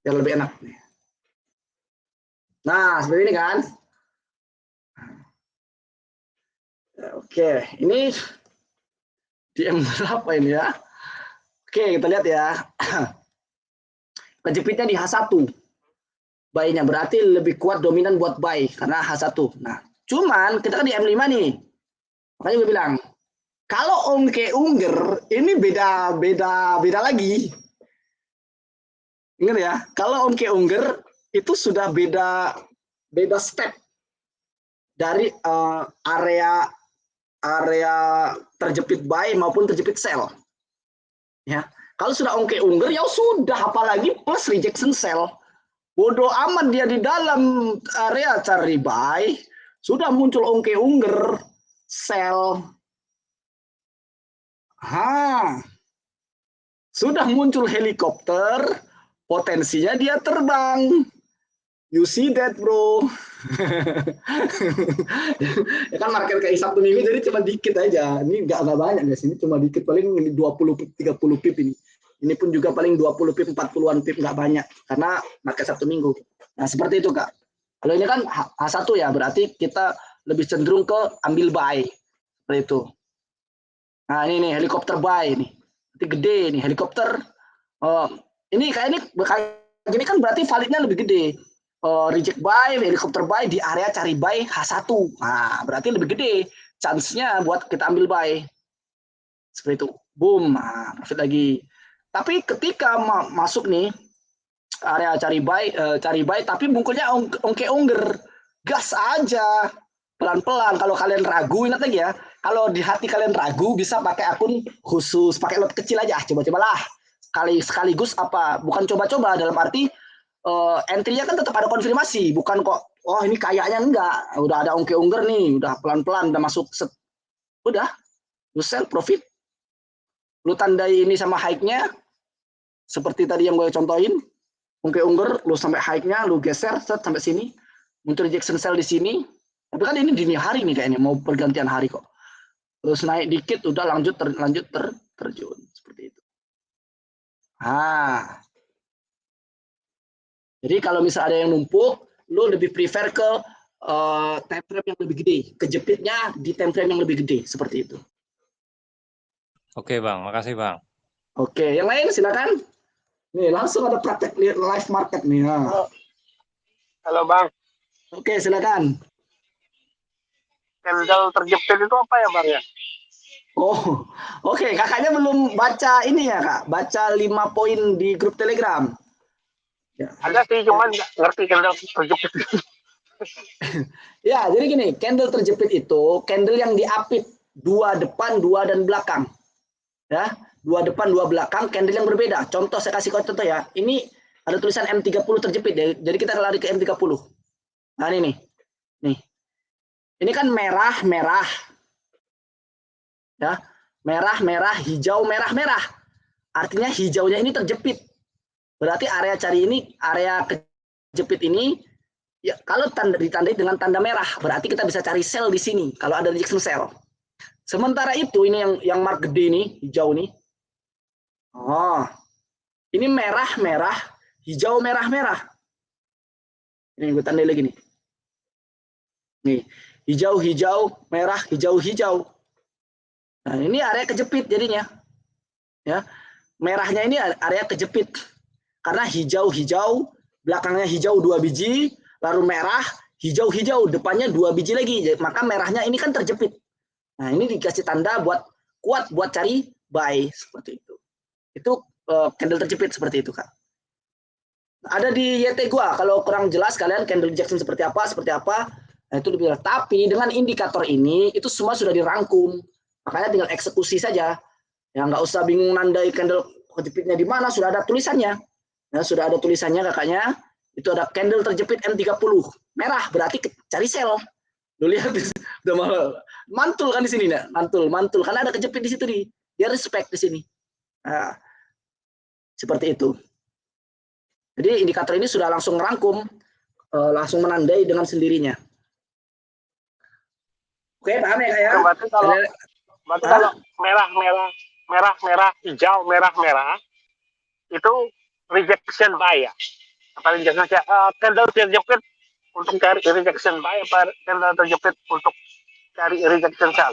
Biar lebih enak. Nah, seperti ini kan. Oke, ini DM berapa ini ya? Oke, kita lihat ya. Kejepitnya di H1. Buy-nya berarti lebih kuat dominan buat buy karena H1. Nah, cuman kita kan di M5 nih. Makanya gue bilang, kalau Ongke Unger ini beda lagi. Ingat ya, kalau Ongke Unger itu sudah beda step dari area terjepit buy maupun terjepit sell. Ya, kalau sudah Ongke Unger ya sudah, apalagi plus rejection sell. Bodoh amat dia di dalam area cari buy, sudah muncul Ongke Unger sell. Sudah muncul helikopter, potensinya dia terbang. You see that, bro? Ya kan market kayak Sabtu Minggu jadi cuma dikit aja. Ini nggak banyak guys, ini cuma dikit, paling 20-30 pip ini. Ini pun juga paling 20 pip, 40-an pip, nggak banyak karena market Sabtu Minggu. Nah, seperti itu, Kak. Kalau ini kan H1 ya, berarti kita lebih cenderung ke ambil buy. Seperti itu. Nah, ini nih helikopter buy nih. Nanti gede nih helikopter. Ini kayak gini kan berarti validnya lebih gede. Reject buy, helikopter buy di area cari buy H1. Nah, berarti lebih gede chance-nya buat kita ambil buy. Seperti itu. Boom, nah, profit lagi. Tapi ketika masuk nih area cari buy tapi bungkulnya Ongke Unger. Gas aja. Pelan-pelan. Kalau kalian ragu, ingat lagi ya. Kalau di hati kalian ragu, bisa pakai akun khusus, pakai lot kecil aja. Coba-cobalah. Sekaligus apa? Bukan coba-coba dalam arti entry-nya kan tetap ada konfirmasi, bukan kok oh ini kayaknya enggak, udah ada Ongke Unger nih, udah pelan-pelan udah masuk set. Udah, lu sell profit. Lu tandai ini sama high-nya seperti tadi yang gue contohin. Ongke Unger lu sampai high-nya lu geser set sampai sini. Muncul rejection sell di sini. Tapi kan ini dini hari nih kayaknya, mau pergantian hari kok. Terus naik dikit udah lanjut terjun seperti itu. Jadi kalau misalnya ada yang numpuk, lu lebih prefer ke time frame yang lebih gede, kejepitnya di time frame yang lebih gede, seperti itu. Oke Bang, makasih Bang. Oke, yang lain silakan. Nih langsung ada praktek live market nih. Halo Bang. Oke, silakan. Candle terjepit itu apa ya Bang ya? Oh, oke. Kakaknya belum baca ini ya Kak, baca 5 poin di grup Telegram. Ya. Ada sih, cuman nggak ngerti candle terjepit. Ya, jadi gini, candle terjepit itu candle yang diapit 2 depan, 2 dan belakang. Ya, 2 depan, 2 belakang, candle yang berbeda. Contoh saya kasih contoh ya. Ini ada tulisan M30 terjepit ya. Jadi kita lari ke M30. Nah, ini nih. Nih. Ini kan merah-merah. Ya. Merah-merah, hijau, merah-merah. Artinya hijaunya ini terjepit. Berarti area cari ini, area kejepit ini ya, kalau ditandai dengan tanda merah, berarti kita bisa cari sell di sini kalau ada rejection sell. Sementara itu ini yang mark gede nih, hijau nih. Oh. Ini merah-merah, hijau merah-merah. Ini gue tandai lagi nih. Nih, hijau-hijau, merah, hijau-hijau. Nah, ini area kejepit jadinya. Ya. Merahnya ini area kejepit. Karena hijau-hijau, belakangnya hijau 2 biji, lalu merah, hijau-hijau, depannya 2 biji lagi. Maka merahnya ini kan terjepit. Nah, ini dikasih tanda buat kuat buat cari buy seperti itu. Itu candle terjepit seperti itu, Kak. Ada di YT gua, kalau kurang jelas kalian candle rejection seperti apa, nah itu lebih jelas. Tapi dengan indikator ini itu semua sudah dirangkum. Makanya tinggal eksekusi saja. Ya nggak usah bingung nandai candle kejepitnya di mana, sudah ada tulisannya. Ya, sudah ada tulisannya kakaknya. Itu ada candle terjepit M30. Merah berarti cari sell. Lu lihat udah mantul kan di sini, nah? Mantul karena ada kejepit di situ nih. Dia respect di sini. Nah, seperti itu. Jadi indikator ini sudah langsung merangkum, langsung menandai dengan sendirinya. Oke, paham ya Kak ya? Berarti kalau Hah? merah, hijau, merah, itu rejection buy ya? Apa rejection candle terjepit untuk cari rejection buy, apa candle terjepit untuk cari rejection sell?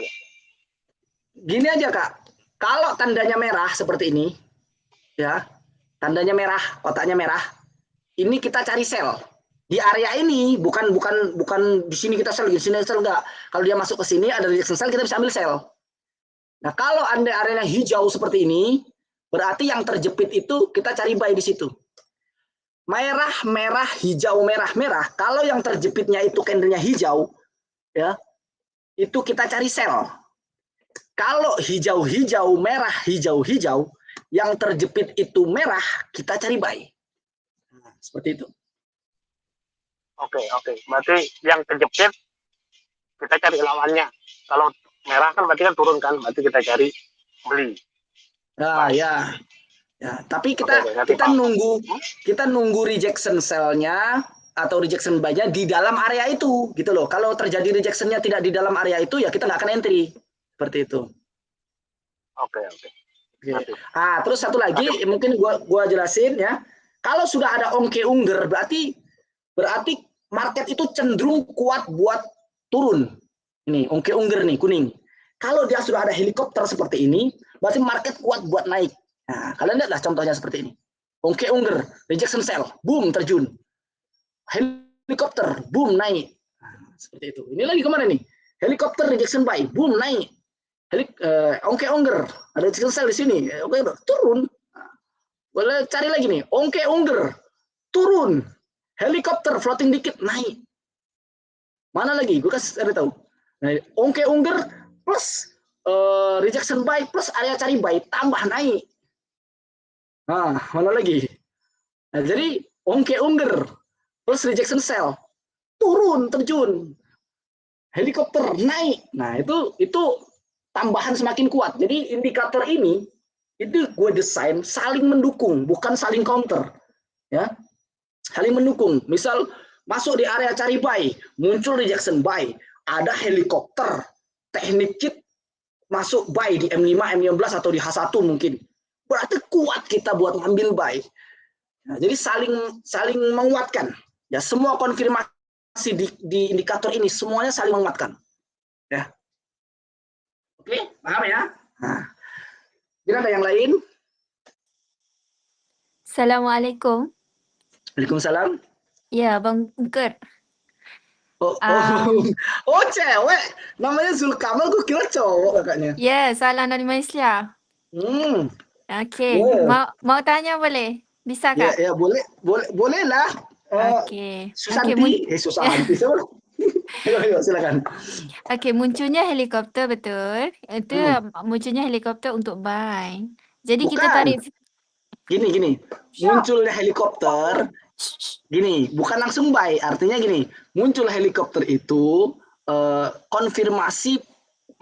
Gini aja Kak, kalau tandanya merah seperti ini, ya, tandanya merah, kotaknya merah, ini kita cari sell. Di area ini bukan di sini kita sell, di sini sell enggak. Kalau dia masuk ke sini ada rejection sell, kita bisa ambil sell. Nah, kalau Anda area hijau seperti ini, berarti yang terjepit itu kita cari buy di situ. Merah, merah, hijau, merah, merah. Kalau yang terjepitnya itu candlenya hijau, ya, itu kita cari sell. Kalau hijau-hijau, merah, hijau-hijau, yang terjepit itu merah, kita cari buy. Nah, seperti itu. Oke. Berarti yang terjepit kita cari lawannya. Kalau merah kan berarti kan turun kan, berarti kita cari beli. Nah, ya. Tapi kita nunggu rejection sell-nya atau rejection buy-nya di dalam area itu, gitu loh. Kalau terjadi rejection-nya tidak di dalam area itu, ya kita nggak akan entry. Seperti itu. Oke. Ah, terus satu lagi mungkin gua jelasin ya. Kalau sudah ada ongke unger berarti market itu cenderung kuat buat turun. Ini ongke unger nih kuning. Kalau dia sudah ada helikopter seperti ini, berarti market kuat buat naik. Nah, kalian lihatlah contohnya seperti ini. Ongke unger, rejection sell, boom terjun. Helikopter, boom naik. Nah, seperti itu. Ini lagi kemarin nih. Helikopter rejection buy, boom naik. Ongke unger, ada rejection sell di sini. Oke, turun. Boleh cari lagi nih. Ongke unger, turun. Helikopter floating dikit naik. Mana lagi? Gue kasih tahu. Nah, ongke unger plus rejection buy plus area cari buy tambah naik. Nah, mana lagi? Nah, jadi ongke unger plus rejection sell turun terjun. Helikopter naik. Nah, itu tambahan semakin kuat. Jadi indikator ini itu gue desain saling mendukung, bukan saling counter. Ya. Saling mendukung. Misal masuk di area cari buy, muncul rejection buy, ada helikopter, teknik kit masuk buy di M5, M15 atau di H1 mungkin. Berarti kuat kita buat ngambil buy. Nah, jadi saling menguatkan. Ya, semua konfirmasi di indikator ini semuanya saling menguatkan. Ya. Oke, paham ya? Nah, kira ada yang lain? Assalamualaikum. Waalaikumsalam. Ya, Bang Ungker. Oh, cewek. Namanya Zulkamal, gue kira cowok kakaknya. Ya, salam dari Malaysia. Okey, mau tanya boleh? Bisa Kak? Ya, boleh lah. Okey. Susanti, Susanti siapa? Ayo, silakan. Okey, munculnya helikopter betul. Itu munculnya helikopter untuk buy. Jadi kita tarik Gini. Munculnya helikopter. Gini, bukan langsung buy. Artinya gini, muncul helikopter itu konfirmasi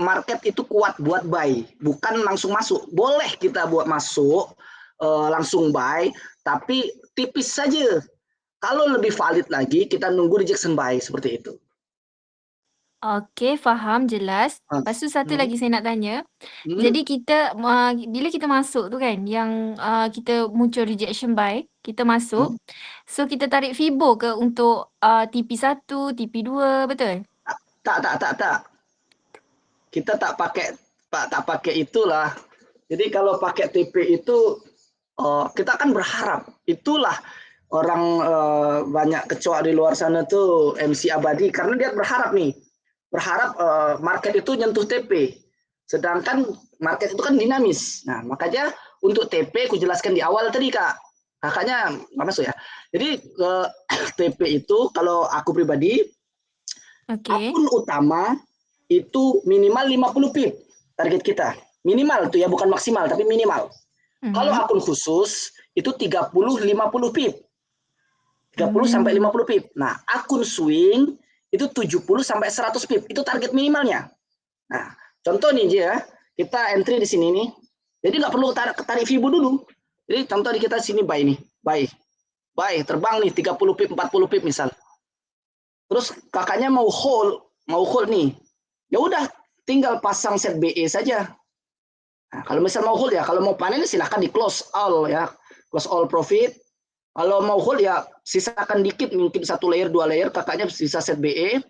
market itu kuat buat buy, bukan langsung masuk. Boleh kita buat masuk langsung buy, tapi tipis saja. Kalau lebih valid lagi, kita nunggu rejection buy seperti itu. Okey, faham, jelas. Lepas tu satu lagi saya nak tanya. Jadi kita bila kita masuk tu kan yang kita muncul rejection buy, kita masuk. So kita tarik Fibo ke untuk TP1, TP2, betul? Tak. Kita tak pakai itulah. Jadi kalau pakai TP itu kita kan berharap itulah orang banyak kecoa di luar sana tuh MC abadi karena dia berharap market itu nyentuh TP. Sedangkan market itu kan dinamis. Nah, makanya untuk TP aku jelaskan di awal tadi Kak. Kakaknya nggak masuk ya. Jadi TP itu kalau aku pribadi akun utama itu minimal 50 pip target kita. Minimal tuh ya, bukan maksimal tapi minimal. Kalau akun khusus itu 30-50 pip. 30 sampai 50 pip. Nah, akun swing itu 70 sampai 100 pip. Itu target minimalnya. Nah, contoh nih ya, kita entry di sini nih. Jadi nggak perlu tarik Fibo dulu. Jadi contoh di kita sini buy nih, buy terbang nih 30 pip, 40 pip misal. Terus kakaknya mau hold nih. ya udah tinggal pasang set BE saja. Nah, kalau misal mau hold ya, kalau mau panen silahkan di close all ya, close all profit. Kalau mau hold ya sisakan dikit, mungkin 1 layer 2 layer, kakaknya sisa set BE.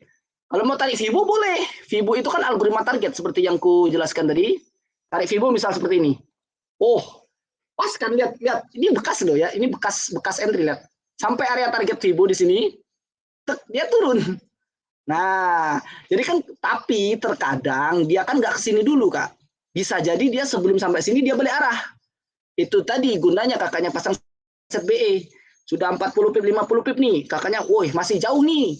Kalau mau tarik Fibo boleh. Fibo itu kan algoritma target seperti yang ku jelaskan tadi. Tarik Fibo misal seperti ini. Oh, pas kan, lihat ini bekas loh ya, ini bekas entry, lihat. Sampai area target Fibo di sini, dia turun. Nah, jadi kan tapi terkadang dia kan nggak kesini dulu, Kak. Bisa jadi dia sebelum sampai sini dia balik arah. Itu tadi gunanya kakaknya pasang set BE. Sudah 40 pip, 50 pip nih. Kakaknya, woi masih jauh nih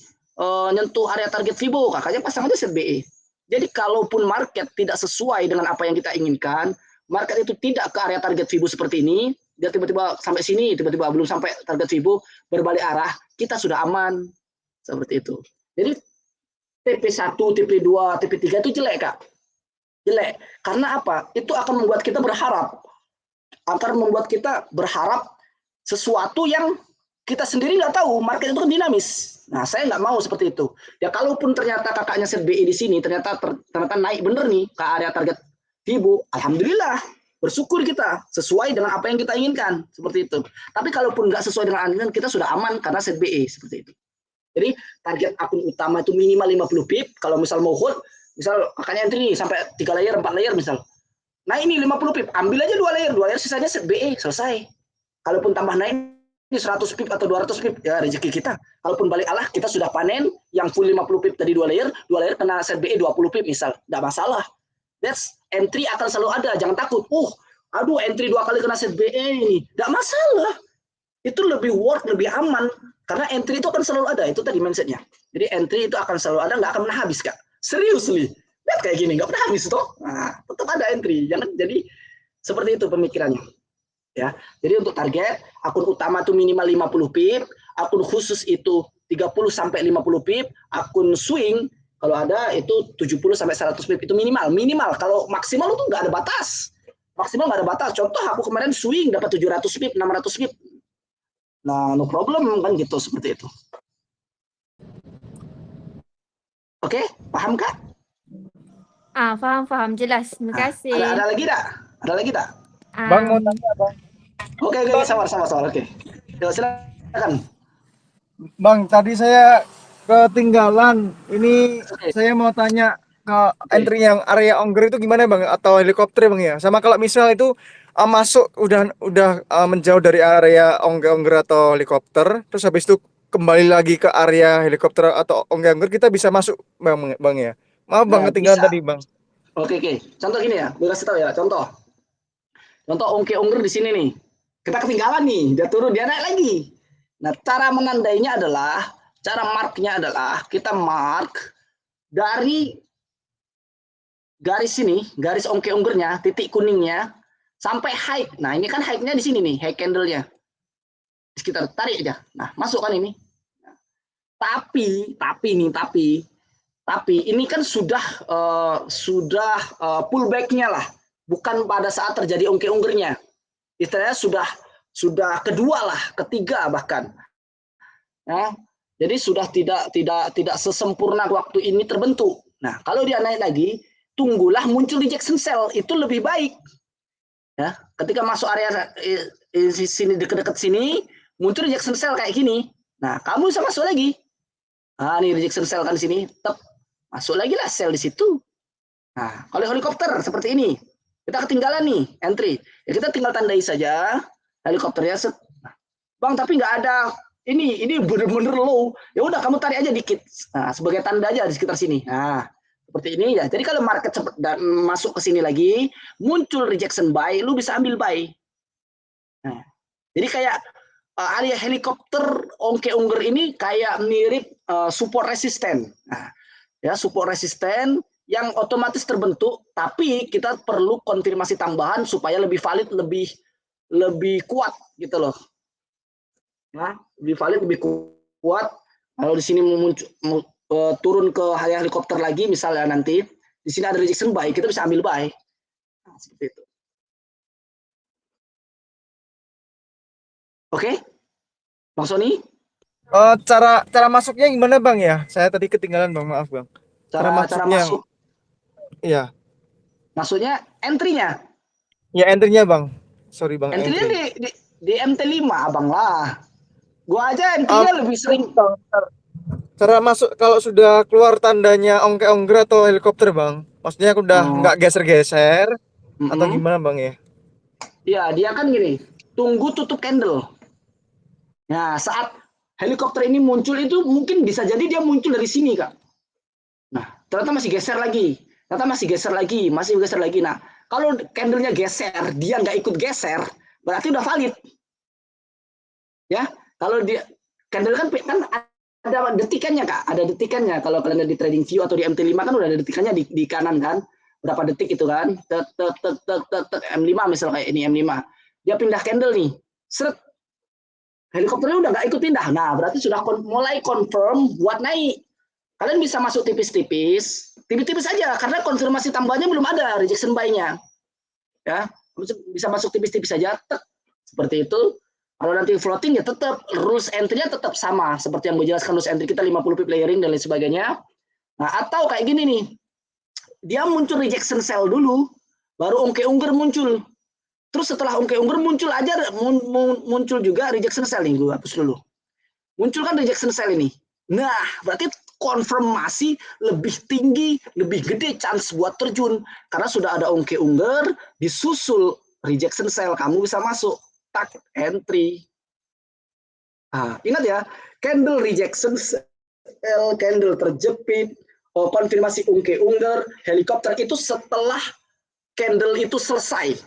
nyentuh area target Fibo. Kakaknya pasang aja set BE. Jadi kalaupun market tidak sesuai dengan apa yang kita inginkan, market itu tidak ke area target Fibo seperti ini, dia tiba-tiba sampai sini, tiba-tiba belum sampai target Fibo, berbalik arah, kita sudah aman. Seperti itu. Jadi TP1, TP2, TP3 itu jelek, Kak. Jelek. Karena apa? Itu akan membuat kita berharap. Akan membuat kita berharap sesuatu yang kita sendiri nggak tahu. Market itu kan dinamis. Nah, saya nggak mau seperti itu. Ya, kalaupun ternyata kakaknya set BE di sini, ternyata naik bener nih ke area target Fibo, alhamdulillah. Bersyukur kita sesuai dengan apa yang kita inginkan. Seperti itu. Tapi kalaupun nggak sesuai dengan angan, kita sudah aman karena set BE. Seperti itu. Jadi target akun utama itu minimal 50 pip. Kalau misal mau hold, misal kakaknya entry nih sampai 3 layer, 4 layer misal. Nah ini 50 pip, ambil aja 2 layer sisanya set BE, selesai. Kalaupun tambah naik ini 100 pip atau 200 pip, ya rezeki kita. Kalaupun balik alah, kita sudah panen yang full 50 pip tadi 2 layer kena set BE 20 pip misal, enggak masalah. That's entry akan selalu ada, jangan takut. Aduh entry 2 kali kena set BE ini, enggak masalah. Itu lebih worth, lebih aman. Karena entry itu akan selalu ada, itu tadi mindsetnya. Jadi entry itu akan selalu ada, nggak akan pernah habis, Kak. Serius nih, lihat kayak gini, nggak pernah habis toh. Nah, tetap ada entry. Jangan jadi seperti itu pemikirannya. Ya, jadi untuk target akun utama itu minimal 50 pip, akun khusus itu 30 sampai 50 pip, akun swing kalau ada itu 70 sampai 100 pip itu minimal. Kalau maksimal itu nggak ada batas. Maksimal nggak ada batas. Contoh aku kemarin swing dapat 700 pip, 600 pip. Nah, no problem kan gitu, seperti itu. Oke, paham Kak? Faham, jelas. Terima kasih. Ada lagi tak? Ada lagi tak? Bang mau tanya Bang. Oke, sabar. Oke. Yuk, silakan. Bang, tadi saya ketinggalan. Ini saya mau tanya ke entry yang area ongger itu gimana Bang? Atau helikopter Bang ya? Sama kalau misal itu masuk udah menjauh dari area ongger atau helikopter, terus habis itu kembali lagi ke area helikopter atau ongger, kita bisa masuk Bang ya? Maaf Bang, ketinggalan bisa. tadi Bang. Oke. Contoh gini ya, gue kasih tahu ya. Contoh ongger di sini nih. Kita ketinggalan nih, dia turun, dia naik lagi. Nah, cara menandainya adalah, cara marknya adalah kita mark dari garis sini, garis onggernya, titik kuningnya sampai high. Nah, ini kan high-nya di sini nih, high candle-nya. Sekitar tarik aja. Nah, masuk kan ini. Tapi ini kan sudah pullback-nya lah, bukan pada saat terjadi onggernya. Istilahnya sudah kedua lah, ketiga bahkan. Nah, jadi sudah tidak sesempurna waktu ini terbentuk. Nah, kalau dia naik lagi, tunggulah muncul rejection cell, itu lebih baik. Ya, ketika masuk area sini dekat-dekat sini, muncul rejection cell kayak gini. Nah, kamu bisa masuk lagi. Nah, ini rejection cell kan di sini, masuk lagi lah sel di situ. Nah, kalau helikopter seperti ini, kita ketinggalan nih entry, ya kita tinggal tandai saja helikopternya. Bang, tapi nggak ada ini bener-bener low. Ya udah kamu tarik aja dikit. Nah, sebagai tanda aja di sekitar sini. Nah, seperti ini ya. Jadi kalau market masuk ke sini lagi, muncul rejection buy, lu bisa ambil buy. Nah, jadi kayak alih helikopter ongger ini kayak mirip support resisten. Nah, ya support resisten yang otomatis terbentuk, tapi kita perlu konfirmasi tambahan supaya lebih valid, lebih kuat gitu loh. Nah, lebih valid, lebih kuat. Kalau di sini turun ke helikopter lagi, misalnya nanti di sini ada rejection buy, kita bisa ambil buy. Nah, seperti itu. Oke, Bang Sony? Cara masuknya gimana Bang ya? Saya tadi ketinggalan Bang, maaf Bang. Cara masuk Iya. Maksudnya entry-nya. Ya entry-nya Bang. Sorry Bang, Entry-nya entry. di MT5 Abang lah. Gua aja entry-nya lebih sering. Cara masuk kalau sudah keluar tandanya ongke-ongger atau helikopter Bang. Maksudnya aku udah nggak geser-geser atau gimana Bang ya? Iya, dia kan gini, tunggu tutup candle. Nah, saat helikopter ini muncul itu mungkin bisa jadi dia muncul dari sini, Kak. Nah, ternyata masih geser lagi. Masih geser lagi. Nah, kalau candle-nya geser, dia nggak ikut geser, berarti udah valid. Ya, kalau dia candle kan ada detikannya, Kak. Ada detikannya. Kalau kalian di trading view atau di MT5 kan udah ada detikannya di kanan kan. Berapa detik itu kan? Tek tek tek tek tek tek M5 misal kayak ini M5. Dia pindah candle nih. Seret. Helikopternya udah nggak ikut pindah. Nah, berarti sudah mulai confirm buat naik. Kalian bisa masuk tipis-tipis aja karena konfirmasi tambahnya belum ada rejection buy-nya. Ya, bisa masuk tipis-tipis saja. Seperti itu. Kalau nanti floating ya tetap rules entry-nya tetap sama seperti yang gue jelaskan, rules entry kita 50 pip layering dan lain sebagainya. Nah, atau kayak gini nih. Dia muncul rejection sell dulu, baru ongke-ungger muncul. Terus setelah ongke-ungger muncul muncul juga rejection sell nih, gue hapus dulu. Muncul kan rejection sell ini. Nah, berarti konfirmasi lebih tinggi, lebih gede chance buat terjun karena sudah ada ongke-ungger disusul rejection sell, kamu bisa masuk. Tak entry. Nah, ingat ya, candle rejection sell, candle terjepit, konfirmasi ungke-ungger, helikopter itu setelah candle itu selesai.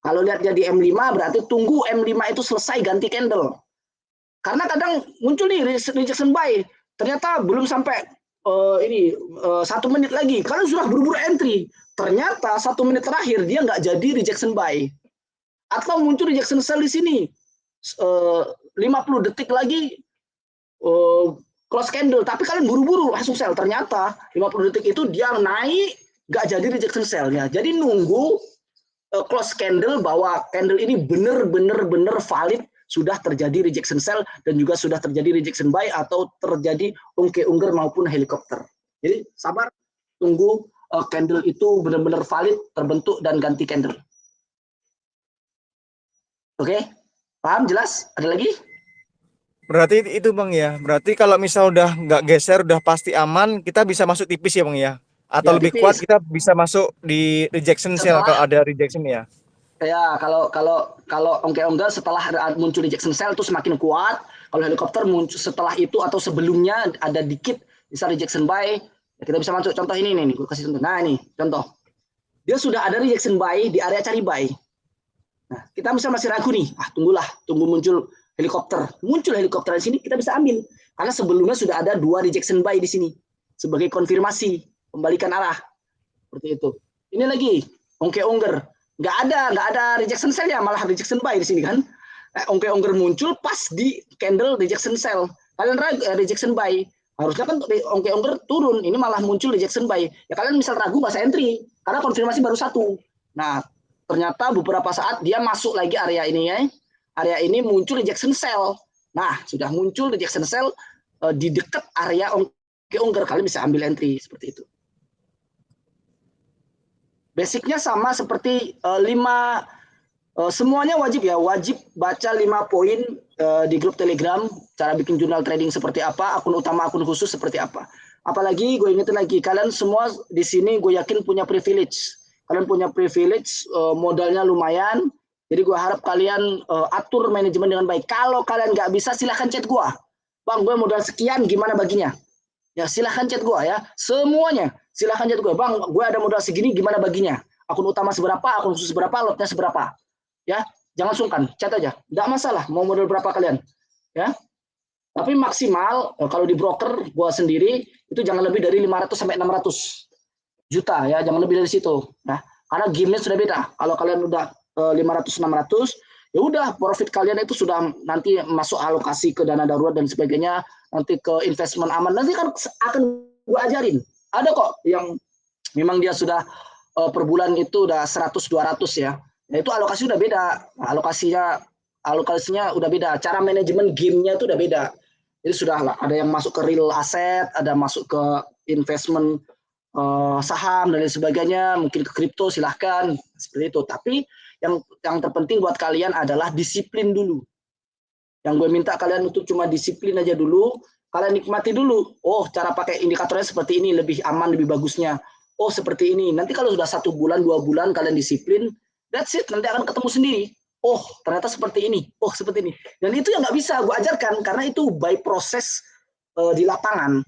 Kalau lihatnya di M5 berarti tunggu M5 itu selesai ganti candle. Karena kadang muncul nih rejection buy, ternyata belum sampai 1 menit lagi, kalian sudah buru-buru entry. Ternyata 1 menit terakhir dia nggak jadi rejection buy. Atau muncul rejection sell di sini. 50 detik lagi close candle, tapi kalian buru-buru langsung sell. Ternyata 50 detik itu dia naik, nggak jadi rejection sell-nya. Jadi nunggu close candle bahwa candle ini benar-benar valid, sudah terjadi rejection sell dan juga sudah terjadi rejection buy atau terjadi ungke-ungger maupun helikopter. Jadi sabar, tunggu candle itu benar-benar valid, terbentuk dan ganti candle. Oke, paham, jelas? Ada lagi? Berarti itu Bang ya. Berarti kalau misal udah nggak geser, udah pasti aman, kita bisa masuk tipis ya Bang ya. Atau Ya, lebih tipis. kuat kita bisa masuk di rejection sell kalau ada rejection ya. Ya, kalau ongke-ongger setelah muncul rejection sell itu semakin kuat. Kalau helikopter muncul setelah itu atau sebelumnya ada dikit bisa rejection buy, ya kita bisa masuk. Contoh ini nih, gue kasih contoh. Nah, ini contoh. Dia sudah ada rejection buy di area cari buy. Nah, kita masih ragu nih. Tunggu muncul helikopter. Muncul helikopter di sini kita bisa ambil. Karena sebelumnya sudah ada 2 rejection buy di sini sebagai konfirmasi pembalikan arah. Seperti itu. Ini lagi ongke-ongger. Nggak ada rejection sell ya, malah rejection buy di sini kan. Ongke-ongger muncul pas di candle rejection sell. Kalian rejection buy. Harusnya kan ongke-ongger turun, ini malah muncul rejection buy. Ya kalian misal ragu nggak usah entry, karena konfirmasi baru 1. Nah, ternyata beberapa saat dia masuk lagi area ini ya. Area ini muncul rejection sell. Nah, sudah muncul rejection sell di dekat area ongke-ongger, kalian bisa ambil entry seperti itu. Basicnya sama seperti 5 semuanya wajib baca 5 poin di grup Telegram, cara bikin jurnal trading seperti apa, akun utama, akun khusus seperti apa. Apalagi gue ingetin lagi, kalian semua di sini gue yakin punya privilege. Kalian punya privilege, modalnya lumayan. Jadi gue harap kalian atur manajemen dengan baik. Kalau kalian nggak bisa, silahkan chat gue. Bang, gue modal sekian, gimana baginya? Ya silahkan chat gue ya, semuanya. Silahkan chat gue, bang, gue ada modal segini, gimana baginya? Akun utama seberapa, akun khusus seberapa, lotnya seberapa? Ya, jangan sungkan, chat aja. Nggak masalah, mau modal berapa kalian? Ya, tapi maksimal kalau di broker gue sendiri itu jangan lebih dari 500 sampai 600 juta ya, jangan lebih dari situ. Nah, karena gamenya sudah beda. Kalau kalian udah 500-600, ya udah profit kalian itu sudah nanti masuk alokasi ke dana darurat dan sebagainya, nanti ke investment aman. Nanti kan akan gue ajarin. Ada kok yang memang dia sudah per bulan itu udah 100-200 ya. Nah, itu alokasi udah beda. Nah, alokasinya udah beda. Cara manajemen gamenya itu udah beda. Jadi sudah ada yang masuk ke real asset, ada masuk ke investment saham dan lain sebagainya, mungkin ke kripto silahkan seperti itu. Tapi yang terpenting buat kalian adalah disiplin dulu. Yang gue minta kalian untuk cuma disiplin aja dulu, kalian nikmati dulu. Oh, cara pakai indikatornya seperti ini, lebih aman, lebih bagusnya. Oh, seperti ini. Nanti kalau sudah 1 bulan, 2 bulan kalian disiplin, that's it. Nanti akan ketemu sendiri. Oh, ternyata seperti ini. Oh, seperti ini. Dan itu yang nggak bisa gue ajarkan, karena itu by proses di lapangan,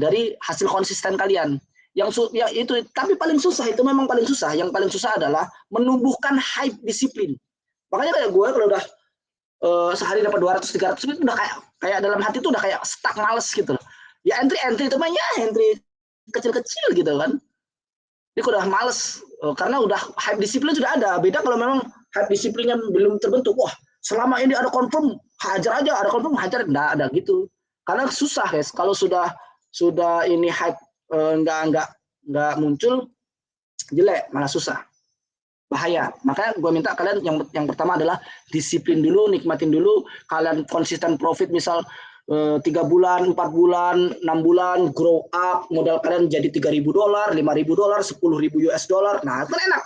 dari hasil konsisten kalian. Yang itu, tapi paling susah itu memang paling susah. Yang paling susah adalah menumbuhkan hype disiplin. Makanya kayak gue kalau udah sehari dapat 200-300 itu udah kayak dalam hati itu udah kayak stuck, males gitu. Ya entry itu mah ya entry kecil-kecil gitu kan. Ini udah males karena udah hype disiplin sudah ada. Beda kalau memang hype disiplinnya belum terbentuk. Wah, selama ini ada confirm hajar aja, ada confirm hajar, enggak ada gitu. Karena susah guys. Kalau sudah ini hype nggak muncul, jelek, malah susah, bahaya. Makanya gue minta kalian yang pertama adalah disiplin dulu, nikmatin dulu. Kalian konsisten profit, misal 3 bulan, 4 bulan, 6 bulan, grow up, modal kalian jadi $3.000, $5.000, $10.000. Nah, itu enak.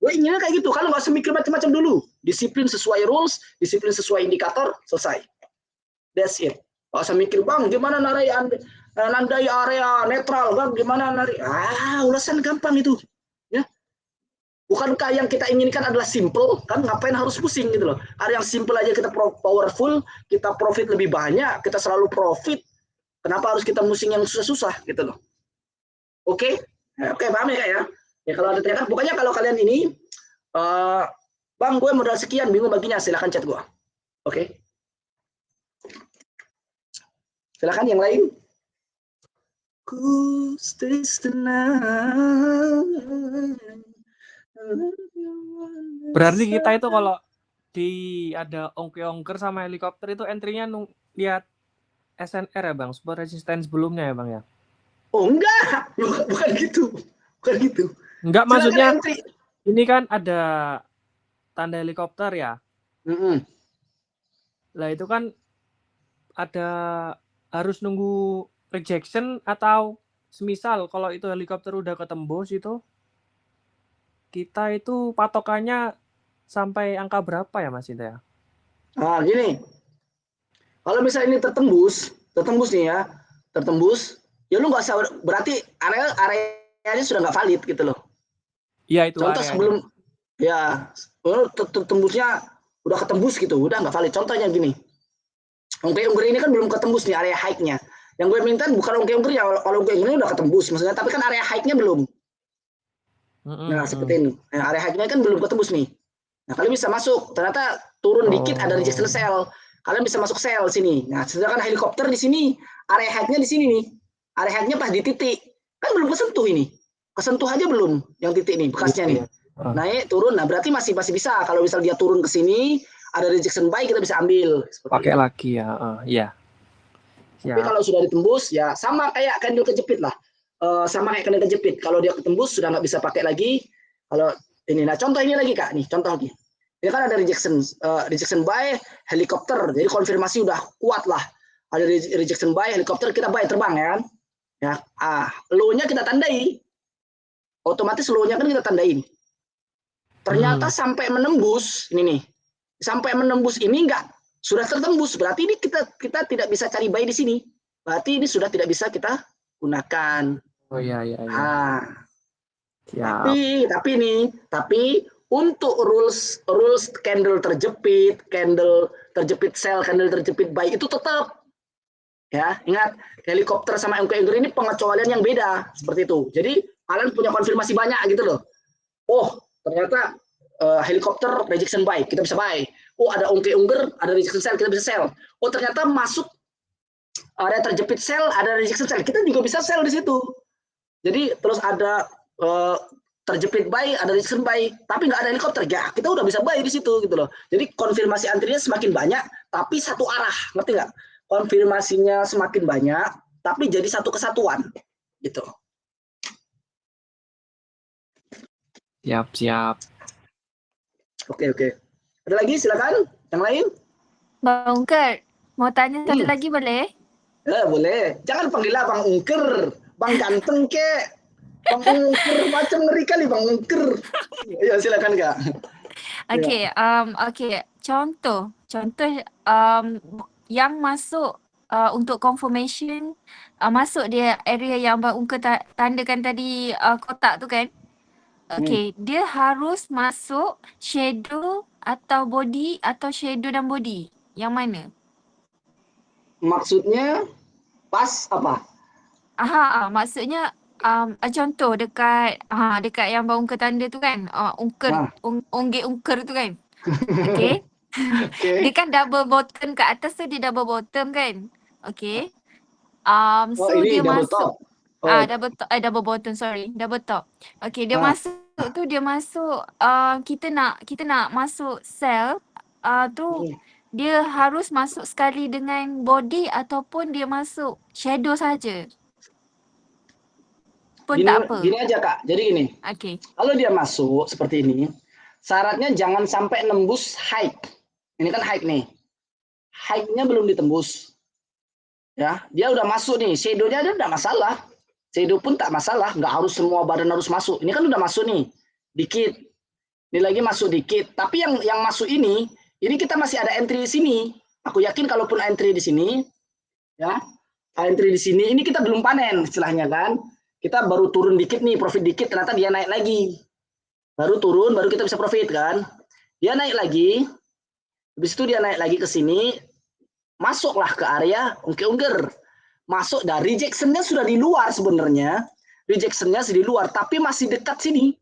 Gue inginnya kayak gitu. Kalian nggak usah mikir macam-macam dulu. Disiplin sesuai rules, disiplin sesuai indikator, selesai. That's it. Nggak usah mikir, bang, gimana nandai area netral, bang, gimana narik. Ulasan gampang itu. Ya. Bukankah yang kita inginkan adalah simple? Kan ngapain harus pusing gitu loh. Ada yang simple aja kita powerful, kita profit lebih banyak, kita selalu profit. Kenapa harus kita pusing yang susah-susah gitu loh. Oke? Oke, paham ya? Ya kalau ada tanya, pokoknya kalau kalian ini, bang, gue modal sekian, bingung baginya, silahkan chat gue. Oke? Silahkan yang lain. Berarti kita itu kalau ada ongker sama helikopter itu entry-nya lihat SNR ya bang, support resistance sebelumnya ya bang ya? Oh enggak, bukan gitu. Enggak, maksudnya ini kan ada tanda helikopter ya. Lah itu kan ada harus nunggu rejection, atau semisal kalau itu helikopter udah ketembus itu kita itu patokannya sampai angka berapa ya Mas Inta ya? Nah gini, kalau misalnya ini tertembus nih ya, ya lu nggak usah, berarti areanya sudah nggak valid gitu loh. Iya itu. Contoh areanya. Sebelum ya tertembusnya udah ketembus gitu, udah nggak valid. Contohnya gini, ongker ini kan belum ketembus nih area high-nya. Yang gue minta bukan ongker ya, kalau ongker ini udah ketembus maksudnya, tapi kan area high-nya belum. Nah seperti ini, nah, area high-nya kan belum ketembus nih. Nah kalian bisa masuk, ternyata turun dikit ada rejection sell, kalian bisa masuk sell sini. Nah sedangkan helikopter di sini, area high-nya di sini nih, area high-nya pas di titik, kan belum kesentuh ini, kesentuh aja belum, yang titik nih bekasnya nih, naik turun. Nah berarti masih bisa. Kalau misal dia turun ke sini, ada rejection buy, kita bisa ambil. Pakai lagi ya, iya. Tapi kalau sudah ditembus ya sama kayak candle kejepit lah, sama kayak candle kejepit. Kalau dia ketembus sudah nggak bisa pakai lagi. Kalau ini, nah contoh ini lagi kak, nih contoh lagi. Ini kan ada rejection buy helikopter, jadi konfirmasi udah kuat lah. Ada rejection buy helikopter, kita buy terbang ya kan. Ya, low-nya kita tandai, otomatis low-nya kan kita tandai. Ternyata sampai menembus ini nih, sampai menembus ini enggak. Sudah tertembus, berarti ini kita tidak bisa cari buy di sini. Berarti ini sudah tidak bisa kita gunakan. Oh iya. Tapi untuk rules candle terjepit sell, candle terjepit buy itu tetap. Ya, ingat helikopter sama ongker ini pengecualian yang beda seperti itu. Jadi kalian punya konfirmasi banyak gitu loh. Oh, ternyata helikopter rejection buy, kita bisa buy. Oh, ada ongker, ada rejection sell, kita bisa sell. Oh, ternyata masuk ada terjepit sell, ada rejection sell, kita juga bisa sell di situ. Jadi terus ada terjepit buy, ada rejection buy, tapi nggak ada helikopter, ya kita udah bisa buy di situ gitu loh. Jadi konfirmasi antrinya semakin banyak, tapi satu arah, ngerti nggak? Konfirmasinya semakin banyak, tapi jadi satu kesatuan, gitu. Siap. Oke. Ada lagi, silakan. Yang lain? Bang Ungker, mau tanya satu lagi boleh? Boleh. Jangan panggil Bang Ungker, Bang Ganteng kek. Bang Ungker macam ngeri kali Bang Ungker. Ya silakan Kak. Okey, okey. Contoh yang masuk untuk confirmation masuk dia area yang Abang Ungker tandakan tadi kotak tu kan. Okey, dia harus masuk shadow atau body atau shadow dan body. Yang mana? Maksudnya pas apa? Maksudnya contoh dekat dekat yang Abang Ungker tanda tu kan. Ungker onggek ungker tu kan. Okey. Oke. Dia kan double bottom kat atas tu, dia double bottom kan. Okey. Oh So ini dia double masuk top. Oh, double bottom, sorry. Double top. Okey, dia ah. masuk tu, dia masuk kita nak masuk sel tu dia harus masuk sekali dengan body ataupun dia masuk shadow saja. Pun tak apa. Gini aja Kak. Jadi gini. Okey. Kalau dia masuk seperti ini, syaratnya jangan sampai nembus height. Ini kan height nih. Height-nya belum ditembus. Ya, dia udah masuk nih, shadow-nya ada enggak masalah. Shadow pun tak masalah, nggak harus semua badan harus masuk. Ini kan udah masuk nih, dikit. Ini lagi masuk dikit. Tapi yang masuk ini kita masih ada entry di sini. Aku yakin kalaupun entry di sini, ya, entry di sini, ini kita belum panen istilahnya kan. Kita baru turun dikit nih, profit dikit, ternyata dia naik lagi. Baru turun, baru kita bisa profit kan. Dia naik lagi, habis itu dia naik lagi ke sini, masuklah ke area ungker. Masuk dan rejection-nya sudah di luar sebenarnya. Rejection-nya di luar, tapi masih dekat sini.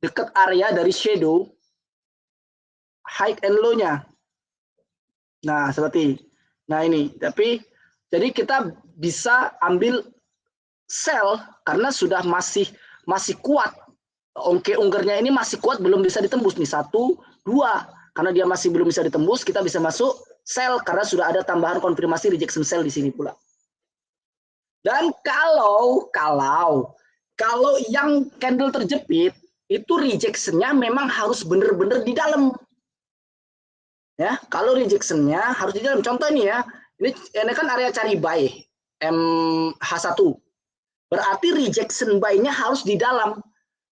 Dekat area dari shadow, high and low-nya. Nah, seperti. Nah, ini. Tapi, jadi kita bisa ambil sell karena sudah masih kuat. Ungkernya ini masih kuat, belum bisa ditembus nih. 1, 2. Karena dia masih belum bisa ditembus, kita bisa masuk sell karena sudah ada tambahan konfirmasi rejection sell di sini pula. Dan kalau yang candle terjepit itu rejection-nya memang harus benar-benar di dalam. Ya, kalau rejection-nya harus di dalam. Contoh ini ya, ini kan area cari buy MH1. Berarti rejection buy-nya harus di dalam.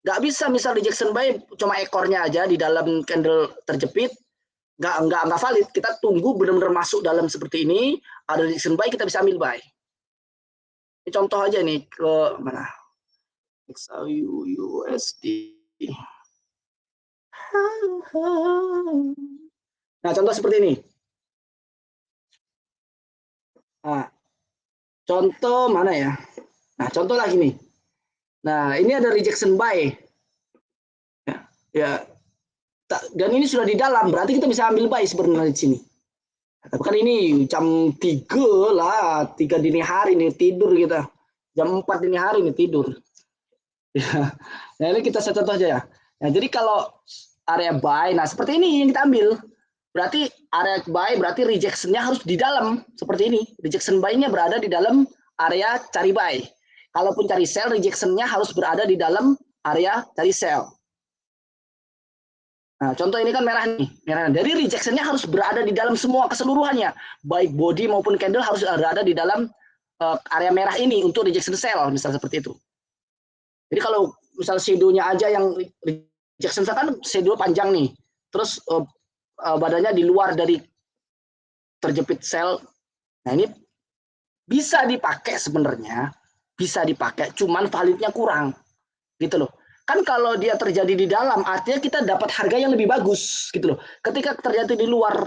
Nggak bisa misal rejection buy cuma ekornya aja di dalam candle terjepit. Nggak valid. Kita tunggu benar-benar masuk dalam seperti ini, ada rejection buy, kita bisa ambil buy. Ini contoh aja nih ke mana? XAUUSD. Nah, contoh seperti ini. Nah, contoh mana ya? Nah, contoh lagi nih. Nah, ini ada rejection buy. Ya. Dan ini sudah di dalam, berarti kita bisa ambil buy sebenarnya di sini. Tapi kan ini jam 3 lah, 3 dini hari nih tidur kita. Jam 4 dini hari nih tidur. Ya. Nah, ini kita contoh aja ya. Nah, jadi kalau area buy, nah seperti ini yang kita ambil. Berarti area buy, berarti rejection-nya harus di dalam. Seperti ini. Rejection buy-nya berada di dalam area cari buy. Kalaupun cari sell, rejection-nya harus berada di dalam area cari sell. Nah, contoh ini kan merah nih. Merah. Jadi rejection-nya harus berada di dalam semua keseluruhannya. Baik body maupun candle harus berada di dalam area merah ini untuk rejection sell. Misal seperti itu. Jadi kalau misal shadow-nya aja yang rejection sell kan shadow panjang nih. Terus badannya di luar dari terjepit sell. Nah, ini bisa dipakai sebenarnya. Bisa dipakai, cuman validnya kurang. Gitu loh. Kan kalau dia terjadi di dalam, artinya kita dapat harga yang lebih bagus, gitu loh. Ketika terjadi di luar,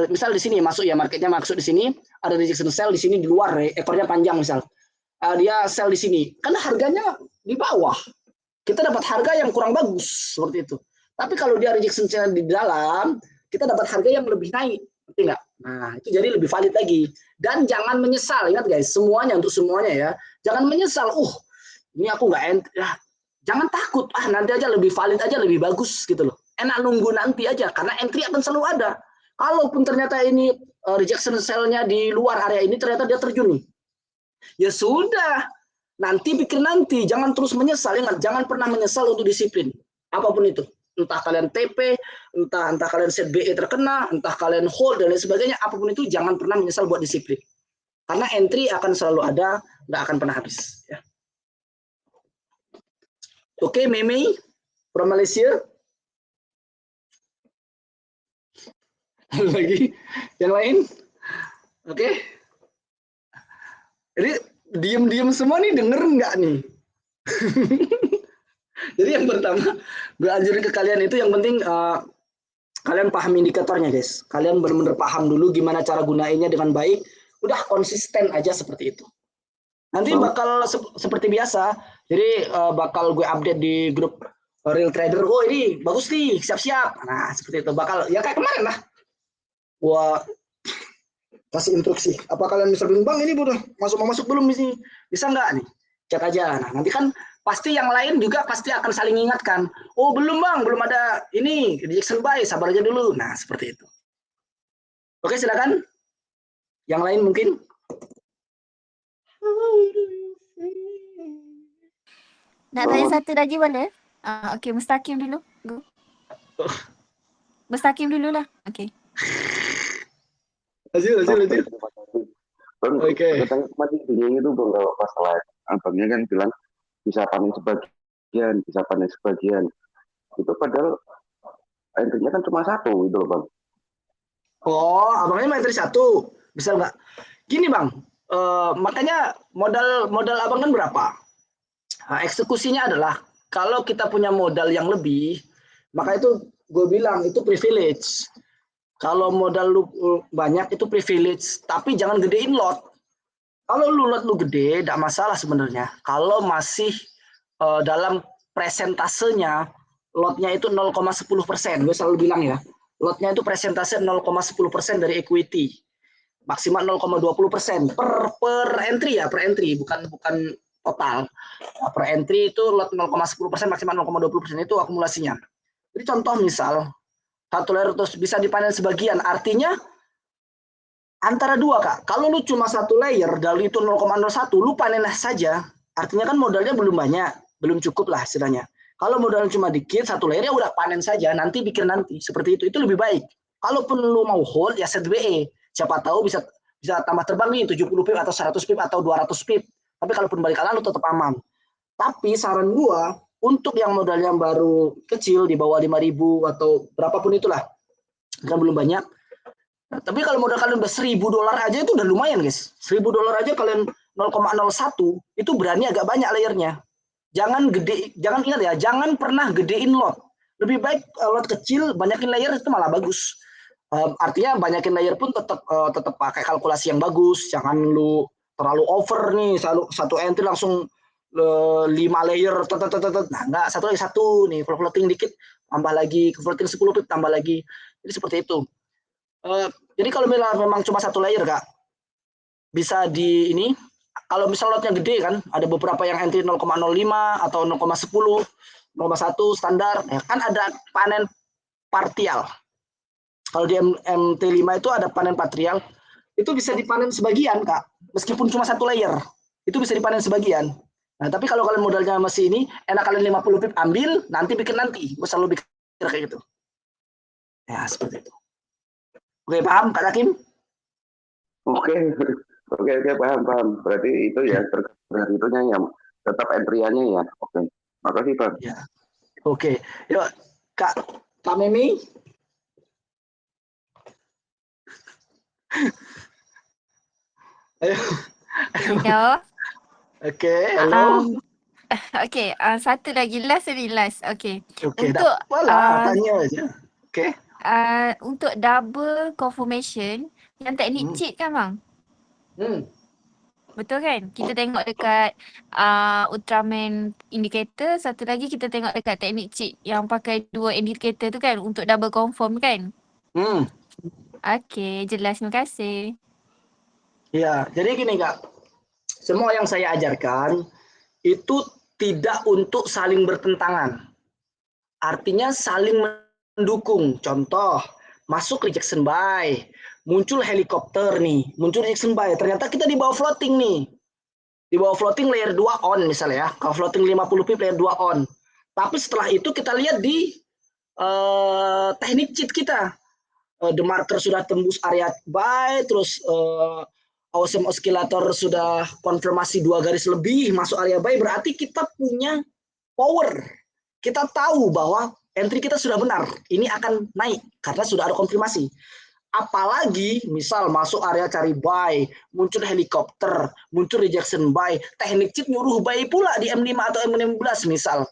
misal di sini masuk ya marketnya masuk di sini, ada rejection sell di sini di luar, ekornya panjang misal, dia sell di sini, kan harganya di bawah, kita dapat harga yang kurang bagus seperti itu. Tapi kalau dia rejection sell di dalam, kita dapat harga yang lebih naik, ngerti nggak? Nah, itu jadi lebih valid lagi. Dan jangan menyesal, ingat guys, semuanya untuk semuanya ya, jangan menyesal, ini aku nggak jangan takut, nanti aja lebih valid aja lebih bagus gitu loh. Enak nunggu nanti aja karena entry akan selalu ada. Kalaupun ternyata ini rejection sell-nya di luar area ini ternyata dia terjun nih. Ya sudah, nanti pikir nanti, jangan terus menyesal, ingat, jangan pernah menyesal untuk disiplin. Apapun itu. Entah kalian TP, entah kalian set BE terkena, entah kalian hold dan lain sebagainya, apapun itu jangan pernah menyesal buat disiplin. Karena entry akan selalu ada, nggak akan pernah habis ya. Oke, Meme from Malaysia. Lagi yang lain? Oke. Jadi diem-diem semua nih, denger nggak nih? Jadi yang pertama, gue anjurin ke kalian itu yang penting kalian paham indikatornya guys. Kalian benar-benar paham dulu gimana cara gunainnya dengan baik. Udah konsisten aja seperti itu. Nanti bakal seperti biasa. Jadi bakal gue update di grup Real Trader. Oh ini bagus nih, siap-siap. Nah seperti itu. Bakal ya kayak kemarin lah. Gua kasih instruksi. Apa kalian bisa bilang, Bang ini udah masuk belum di sini? Bisa nggak nih? Cek aja. Nah nanti kan pasti yang lain juga pasti akan saling ingatkan. Oh belum Bang, belum ada ini rejection buy, sabar aja dulu. Nah seperti itu. Oke silakan. Yang lain mungkin. Nak tanya satu lagi boleh? Okey, Mustaqim dulu. Go. Mustaqim dulu lah. Okey. Lanjut. Oke. Masih bingung itu Bang kalau masalah abangnya kan bilang bisa panen sebagian. Itu padahal entry-nya kan cuma satu itu Bang. Oh, abangnya entry satu. Bisa nggak? Gini Bang, makanya modal abang kan berapa? Nah, eksekusinya adalah kalau kita punya modal yang lebih, maka itu gue bilang itu privilege. Kalau modal lu banyak itu privilege, tapi jangan gedein lot. Kalau lot lu gede, tidak masalah sebenarnya. Kalau masih dalam presentasenya, lotnya itu 0,10%. Gue selalu bilang ya, lotnya itu presentase 0,10% dari equity. Maksimal 0,20% per entry ya, per entry, bukan total. Nah, per entry itu lot 0,10%, maksimal 0,20% itu akumulasinya. Jadi contoh misal, satu layer terus bisa dipanen sebagian, artinya antara dua Kak. Kalau lu cuma satu layer, dari itu 0,01, lu panen saja, artinya kan modalnya belum banyak, belum cukup lah istilahnya. Kalau modalnya cuma dikit, satu layer ya udah panen saja, nanti pikir nanti, seperti itu lebih baik. Kalaupun lu mau hold, ya set WE, siapa tahu bisa tambah terbang nih 70 pip atau 100 pip atau 200 pip. Tapi kalaupun balik kanan lu tetap aman. Tapi saran gua untuk yang modalnya baru kecil di bawah 5.000 atau berapapun itulah, kan belum banyak. Nah, tapi kalau modal kalian udah $1.000 aja itu udah lumayan guys. $1.000 aja kalian 0,01 itu berani agak banyak layernya. Jangan ingat ya, jangan pernah gedein lot. Lebih baik lot kecil, banyakin layer itu malah bagus. Artinya banyakin layer pun tetap pakai kalkulasi yang bagus. Jangan lu terlalu over nih, satu entry langsung 5 layer, nah enggak, satu nih, floating dikit, tambah lagi, floating 10 pip, tambah lagi. Jadi seperti itu. Jadi kalau memang cuma satu layer Kak, bisa di ini, kalau misal lotnya gede kan, ada beberapa yang entry 0,05 atau 0,10, 0,1 standar, ya kan ada panen partial. Kalau di MT5 itu ada panen partial, itu bisa dipanen sebagian Kak, meskipun cuma satu layer, itu bisa dipanen sebagian. Nah, tapi kalau kalian modalnya masih ini, enak kalian 50 pip ambil, nanti bikin nanti. Gue selalu bikin kayak gitu. Ya, seperti itu. Oke, paham Kak Hakim? Oke, paham. Berarti itu ya tergantung itunya yang tetap entry-nya ya. Oke. Makasih Bang. Ya. Oke. Yuk, Kak Memi. Ayo. Hello. Oke, halo. Okey, satu lagi last. Okey. Oke, Untuk tanya aja. Oke. Untuk double confirmation yang teknik cheat kan Bang? Betul kan? Kita tengok dekat Ultraman indicator, satu lagi kita tengok dekat teknik cheat yang pakai dua indicator tu kan untuk double confirm kan? Okey, jelas, terima kasih. Ya, jadi gini Kak. Semua yang saya ajarkan itu tidak untuk saling bertentangan. Artinya saling mendukung. Contoh, masuk rejection buy, muncul helikopter nih, muncul rejection buy. Ternyata kita di bawah floating nih. Di bawah floating layer 2 on misalnya ya. Kalau floating 50 pip layer 2 on. Tapi setelah itu kita lihat di teknik cheat kita. The marker sudah tembus area buy, terus awesome oscillator sudah konfirmasi 2 garis lebih masuk area buy, berarti kita punya power. Kita tahu bahwa entry kita sudah benar, ini akan naik karena sudah ada konfirmasi. Apalagi misal masuk area cari buy, muncul helikopter, muncul rejection buy, teknik cheat nyuruh buy pula di M5 atau M16 misal,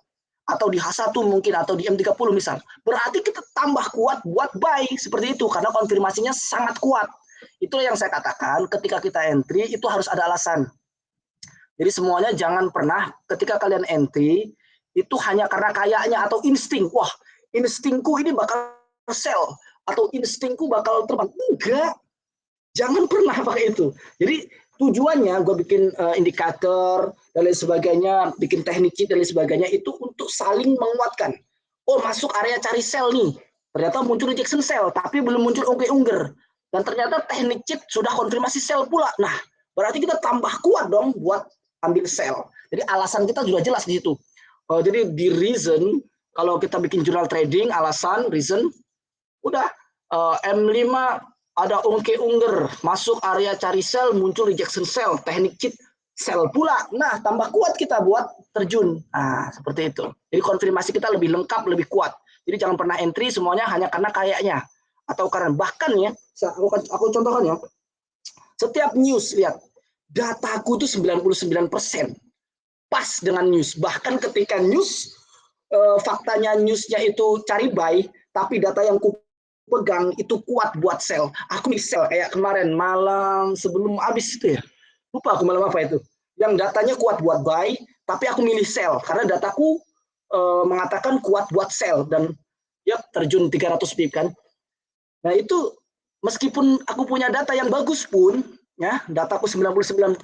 atau di H1 mungkin, atau di M30 misal. Berarti kita tambah kuat buat buy seperti itu karena konfirmasinya sangat kuat. Itulah yang saya katakan, ketika kita entry itu harus ada alasan. Jadi semuanya jangan pernah ketika kalian entry itu hanya karena kayaknya atau insting. Wah, instingku ini bakal sell atau instingku bakal terbang. Enggak. Jangan pernah pakai itu. Jadi tujuannya gue bikin indikator dan lain sebagainya, bikin teknik cheat dan lain sebagainya itu untuk saling menguatkan. Oh, masuk area cari sell nih. Ternyata muncul rejection sell tapi belum muncul ungger. Dan ternyata teknik cheat sudah konfirmasi sell pula. Nah, berarti kita tambah kuat dong buat ambil sell. Jadi alasan kita sudah jelas di situ. Jadi di reason, kalau kita bikin jurnal trading, alasan, reason, udah M5 ada ungger, masuk area cari sell, muncul rejection sell, teknik cheat, sell pula. Nah, tambah kuat kita buat terjun. Nah, seperti itu. Jadi konfirmasi kita lebih lengkap, lebih kuat. Jadi jangan pernah entry semuanya hanya karena kayaknya. Atau karena bahkan ya, aku contohkan ya, setiap news, lihat, dataku itu 99% pas dengan news. Bahkan ketika news, faktanya newsnya itu cari buy, tapi data yang ku pegang itu kuat buat sell. Aku milih sell kayak kemarin malam sebelum habis itu ya. Lupa aku malam apa itu. Yang datanya kuat buat buy, tapi aku milih sell karena dataku mengatakan kuat buat sell dan ya terjun 300 pip kan. Nah itu meskipun aku punya data yang bagus pun, ya dataku 99%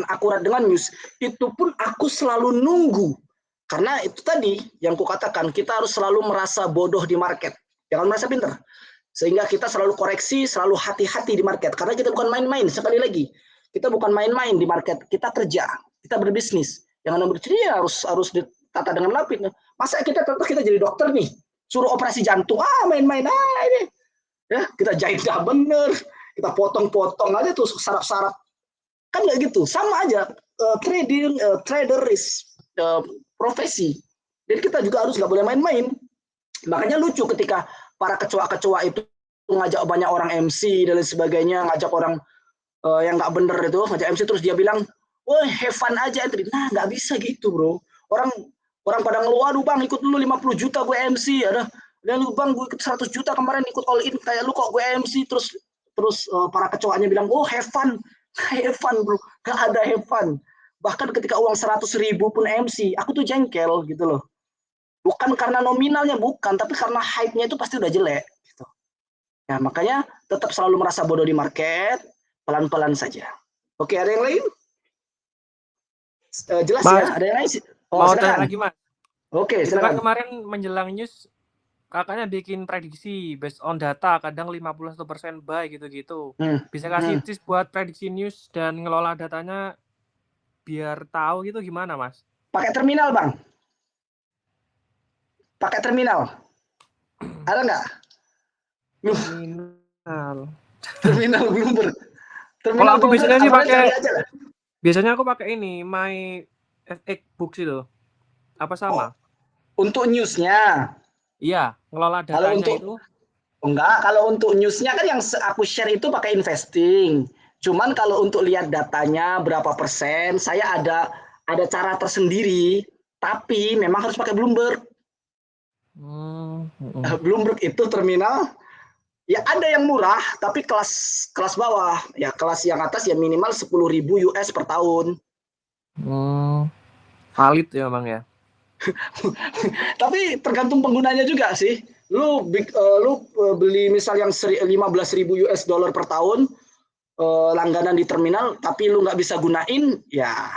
akurat dengan news, itu pun aku selalu nunggu. Karena itu tadi yang kukatakan, kita harus selalu merasa bodoh di market. Jangan merasa pintar. Sehingga kita selalu koreksi, selalu hati-hati di market. Karena kita bukan main-main, sekali lagi. Kita bukan main-main di market, kita kerja, kita berbisnis. Jangan bercerita harus ditata dengan rapi. Masa kita jadi dokter nih, suruh operasi jantung, main-main ini. Ya, kita jahit nggak bener, kita potong-potong aja tuh saraf-saraf, kan nggak gitu. Sama aja trader is profesi, jadi kita juga harus nggak boleh main-main. Makanya lucu ketika para kecoa-kecoa itu ngajak banyak orang MC dan lain sebagainya, ngajak orang yang nggak bener itu, ngajak MC terus dia bilang, wah have fun aja entry. Nah nggak bisa gitu bro, orang pada ngeluh, aduh bang ikut dulu 50 juta gue MC, ada dan lu bang gue ikut 100 juta kemarin ikut all in kayak lu kok gue MC. Terus para kecoanya bilang, oh have fun bro, gak ada have fun. Bahkan ketika uang 100.000 pun MC, aku tuh jengkel gitu loh. Bukan karena nominalnya, bukan, tapi karena hype-nya itu pasti udah jelek gitu. Ya makanya tetap selalu merasa bodoh di market, pelan-pelan saja. Oke, ada yang lain? Jelas Mas, ya, ada yang lain sih? Mau tanya lagi mas. Oke, silakan. Kemarin menjelang news kakaknya bikin prediksi based on data, kadang 51% buy gitu-gitu. Bisa kasih tips buat prediksi news dan ngelola datanya biar tahu gitu gimana mas? Pakai terminal bang. Pakai terminal. Ada nggak? Terminal Bloomberg. Kalau aku biasanya sih pakai, biasanya aku pakai ini My FX Books itu. Apa sama? Untuk newsnya. Iya, ngelola datanya itu. Enggak, kalau untuk newsnya kan yang aku share itu pakai investing. Cuman kalau untuk lihat datanya berapa persen, saya ada cara tersendiri. Tapi memang harus pakai Bloomberg. Bloomberg itu terminal. Ya ada yang murah, tapi kelas bawah. Ya kelas yang atas ya minimal 10.000 US per tahun. Valid ya bang ya. Tapi tergantung penggunanya juga sih. Lu beli misal yang 15.000 US dollar per tahun langganan di terminal, tapi lu nggak bisa gunain, ya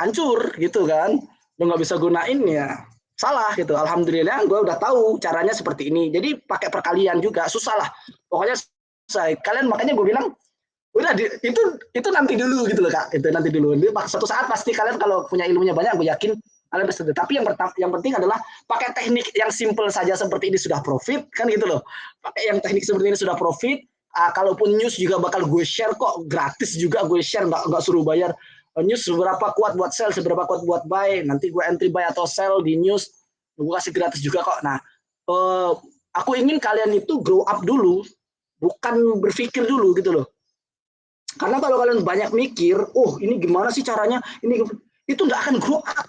hancur gitu kan. Lu nggak bisa gunain ya salah gitu. Alhamdulillah gue udah tahu caranya seperti ini. Jadi pakai perkalian juga susah lah. Pokoknya kalian, makanya gue bilang udah itu nanti dulu gitu loh kak. Itu nanti dulu. Suatu saat pasti kalian kalau punya ilmunya banyak, gue yakin kalian bisa. Tapi yang penting adalah pakai teknik yang simple saja seperti ini sudah profit kan gitu loh. Pakai yang teknik seperti ini sudah profit. Kalaupun news juga bakal gue share kok, gratis juga gue share, nggak suruh bayar. news seberapa kuat buat sell, seberapa kuat buat buy. Nanti gue entry buy atau sell di news, gue kasih gratis juga kok. Nah, aku ingin kalian itu grow up dulu, bukan berpikir dulu gitu loh. Karena kalau kalian banyak mikir, oh ini gimana sih caranya, ini itu nggak akan grow up.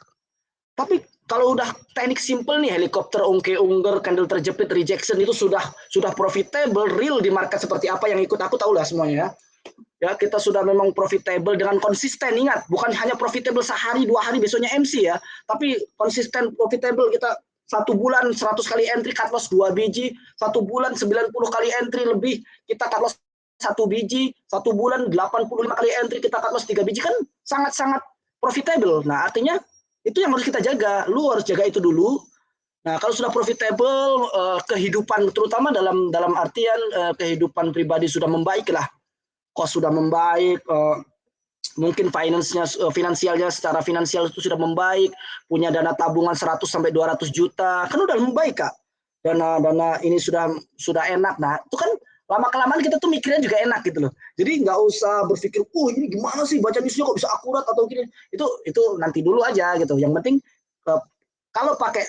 Tapi kalau udah teknik simple nih, helikopter, ungke-ungger, candle terjepit, rejection itu sudah profitable, real di market seperti apa yang ikut aku tahu lah semuanya ya. Ya, kita sudah memang profitable dengan konsisten. Ingat, bukan hanya profitable sehari, 2 hari besoknya MC ya, tapi konsisten profitable. Kita 1 bulan 100 kali entry, cut loss 2 biji, 1 bulan 90 kali entry lebih, kita cut loss 1 biji, 1 bulan 85 kali entry, kita cut loss 3 biji, kan sangat-sangat profitable. Nah, artinya itu yang harus kita jaga. Lu harus jaga itu dulu. Nah, kalau sudah profitable, kehidupan terutama dalam artian kehidupan pribadi sudah membaik lah. Cost sudah membaik, mungkin finansialnya secara finansial itu sudah membaik, punya dana tabungan 100 sampai 200 juta, kan udah membaik Kak. Dana ini sudah enak. Nah, itu kan lama-kelamaan kita tuh mikirnya juga enak gitu loh. Jadi nggak usah berpikir, ini gimana sih baca newsnya kok bisa akurat atau gini. Itu nanti dulu aja gitu. Yang penting kalau pakai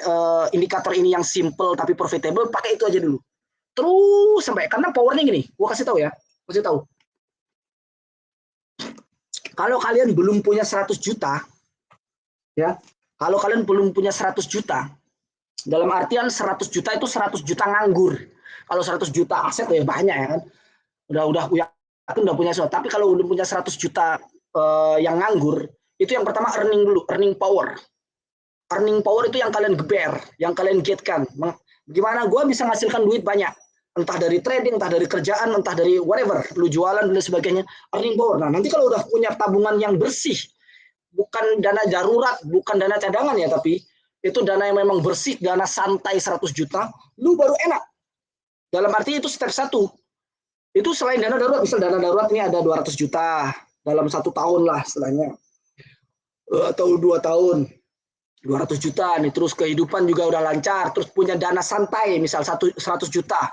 indikator ini yang simple tapi profitable, pakai itu aja dulu. Terus sampai, karena powernya gini, gua kasih tahu ya, kalau kalian belum punya 100 juta, ya, kalau kalian belum punya 100 juta, dalam artian 100 juta itu 100 juta nganggur. Kalau 100 juta aset ya banyak ya kan, udah punya sesuatu. Tapi kalau udah punya 100 juta yang nganggur, itu yang pertama earning dulu, earning power. Earning power itu yang kalian geber, yang kalian getkan. Gimana gue bisa menghasilkan duit banyak? Entah dari trading, entah dari kerjaan, entah dari whatever, lu jualan dan sebagainya, earning power. Nah, nanti kalau udah punya tabungan yang bersih, bukan dana darurat, bukan dana cadangan ya, tapi itu dana yang memang bersih, dana santai 100 juta, lu baru enak. Dalam arti itu step 1. Itu selain dana darurat, misal dana darurat ini ada 200 juta dalam 1 tahun lah istilahnya, atau 2 tahun. 200 juta nih, terus kehidupan juga udah lancar, terus punya dana santai misal 100 juta.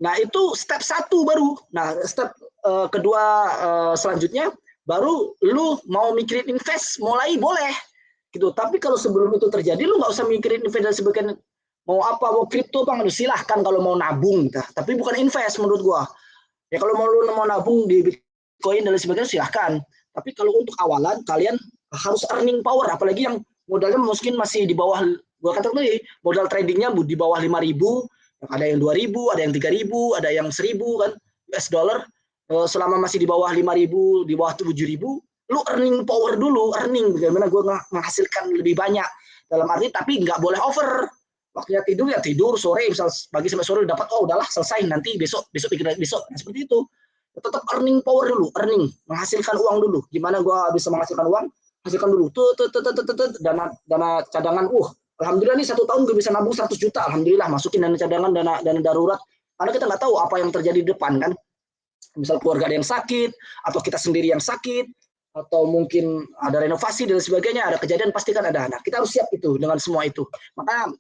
Nah, itu step 1 baru. Nah, step kedua selanjutnya baru lu mau mikirin invest, mulai boleh gitu. Tapi kalau sebelum itu terjadi, lu nggak usah mikirin invest dan sebagainya. Mau apa, mau kripto Bang, silahkan kalau mau nabung gitu. Tapi bukan invest menurut gua. Ya kalau mau nabung di Bitcoin dan sebagainya silahkan. Tapi kalau untuk awalan kalian harus earning power, apalagi yang modalnya mungkin masih di bawah, gua katakan tadi, modal tradingnya di bawah 5.000, ada yang 2.000, ada yang 3.000, ada yang 1.000 kan US dollar. Selama masih di bawah 5.000, di bawah 7.000, lu earning power dulu, earning bagaimana gue menghasilkan lebih banyak, dalam arti tapi nggak boleh over. Waktunya tidur ya tidur, sore misal pagi sampai sore dapat, udahlah selesai, nanti besok pikir besok. Nah, seperti itu. Tetap earning power dulu, earning, menghasilkan uang dulu. Gimana gue bisa menghasilkan uang? Hasilkan dulu dana cadangan. Alhamdulillah nih 1 tahun gue bisa nabung 100 juta, alhamdulillah, masukin dana cadangan, dana darurat, karena kita nggak tahu apa yang terjadi di depan kan. Misal keluarga ada yang sakit, atau kita sendiri yang sakit, atau mungkin ada renovasi dan sebagainya, ada kejadian, pasti kan ada anak. Kita harus siap itu dengan semua itu. Makanya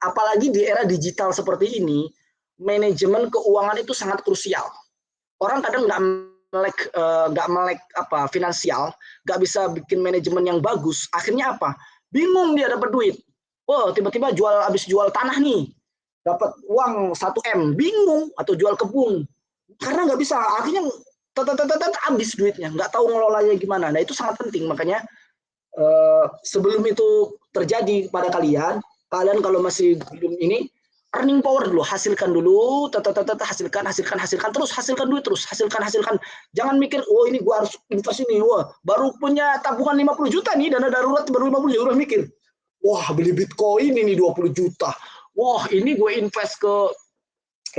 apalagi di era digital seperti ini, manajemen keuangan itu sangat krusial. Orang kadang nggak melek finansial, nggak bisa bikin manajemen yang bagus. Akhirnya apa? Bingung dia dapat duit. Tiba-tiba habis jual tanah nih, dapat uang 1 M, bingung, atau jual kebun, karena nggak bisa. Akhirnya habis duitnya, nggak tahu ngelolanya gimana. Nah, itu sangat penting. Makanya sebelum itu terjadi pada kalian kalau masih belum ini, earning power dulu, hasilkan dulu, hasilkan, terus hasilkan duit, terus hasilkan. Jangan mikir, ini gua harus invest ini, baru punya tabungan 50 juta nih, dana darurat baru 50 juta, udah mikir, beli Bitcoin ini 20 juta, ini gue invest ke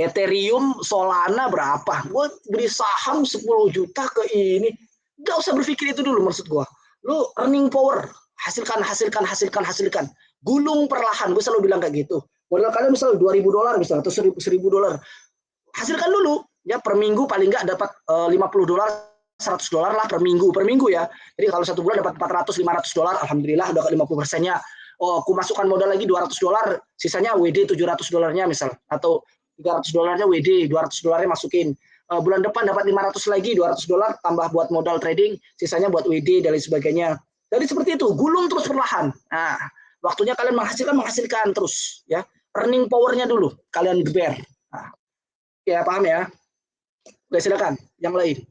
Ethereum, Solana berapa, gue beli saham 10 juta ke ini. Gak usah berpikir itu dulu, maksud gue. Lu earning power, hasilkan, gulung perlahan. Gue selalu bilang kayak gitu. Modal kalian misal $2.000 misalnya, atau $1.000, hasilkan dulu ya, per minggu paling nggak dapat $50, $100 lah per minggu ya. Jadi kalau 1 bulan dapat $400-500, alhamdulillah udah ke 50%-nya. Aku masukkan modal lagi $200, sisanya WD $700-nya misal, atau $300-nya WD, $200-nya masukin. bulan depan dapat 500 lagi, $200 tambah buat modal trading, sisanya buat WD dan lain sebagainya. Jadi seperti itu, gulung terus perlahan. Nah, waktunya kalian menghasilkan terus ya. Earning power-nya dulu kalian geber. Nah, ya paham ya? Oke, silakan yang lain.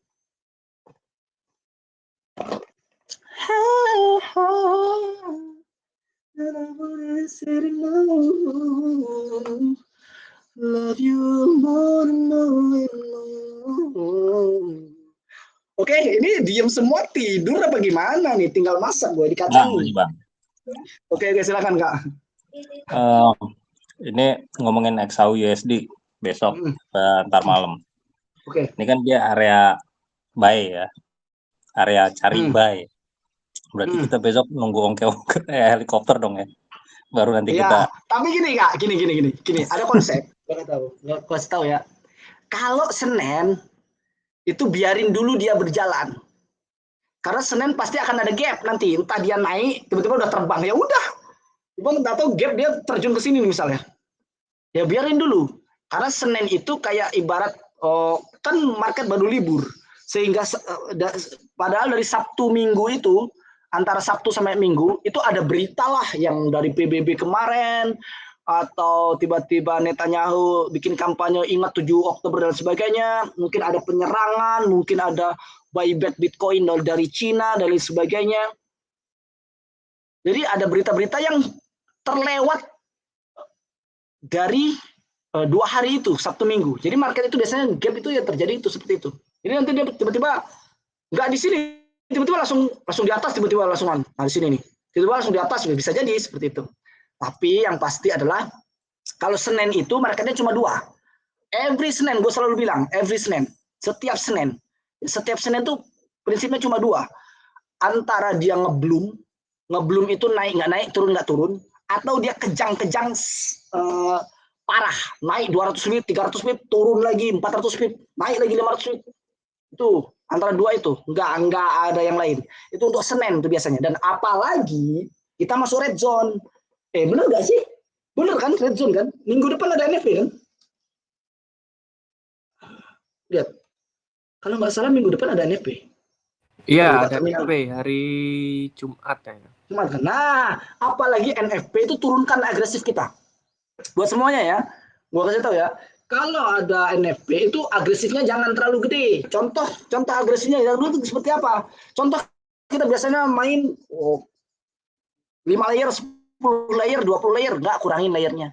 Love you more and more and more. Oke, ini diem semua tidur apa gimana nih? Tinggal masak gue dikacangin. Bang. Oke, silakan Kak. Ini ngomongin XAU USD besok ntar malam. Oke. Ini kan dia area buy ya, area cari buy. Berarti kita besok nunggu ongke-ongke helikopter dong ya. Baru nanti kita. Tapi gini Kak, gini. Ada konsep. Gue kasih tahu ya. Kalau Senin itu biarin dulu dia berjalan. Karena Senin pasti akan ada gap nanti. Entah dia naik, tiba-tiba udah terbang. Ya udah. Tiba nggak tahu gap dia terjun ke sini misalnya. Ya biarin dulu. Karena Senin itu kayak ibarat kan market baru libur. Sehingga padahal dari Sabtu Minggu itu, antara Sabtu sampai Minggu, itu ada berita lah yang dari PBB kemarin, atau tiba-tiba Netanyahu bikin kampanye ingat 7 Oktober dan sebagainya, mungkin ada penyerangan, mungkin ada buyback Bitcoin dari Cina dan lain sebagainya. Jadi ada berita-berita yang terlewat dari 2 hari itu, Sabtu Minggu. Jadi market itu biasanya gap itu ya terjadi itu seperti itu. Jadi nanti dia tiba-tiba nggak di sini, tiba-tiba langsung di atas, tiba-tiba langsungan. Nah di sini nih, tiba-tiba langsung di atas, bisa jadi seperti itu. Tapi yang pasti adalah kalau Senin itu marketnya cuma 2. Every Senin, gue selalu bilang, setiap Senin tuh prinsipnya cuma 2. Antara dia ngeblum itu naik nggak naik, turun nggak turun, atau dia kejang-kejang parah, naik 200 pip, 300 pip, turun lagi 400 pip, naik lagi 500 pip. Itu antara 2 itu, nggak ada yang lain. Itu untuk Senin itu biasanya. Dan apalagi kita masuk red zone. Bener nggak sih? Bener kan, red zone kan? Minggu depan ada NFP kan? Lihat, kalau nggak salah minggu depan ada NFP. Iya, ada NFP hari Jumat ya. Nah, apalagi NFP itu turunkan agresif kita. Buat semuanya ya, gua kasih tahu ya. Kalau ada NFP itu agresifnya jangan terlalu gede. Contoh agresifnya itu seperti apa? Contoh kita biasanya main 5 layer, 10 layer, 20 layer, nggak kurangin layernya.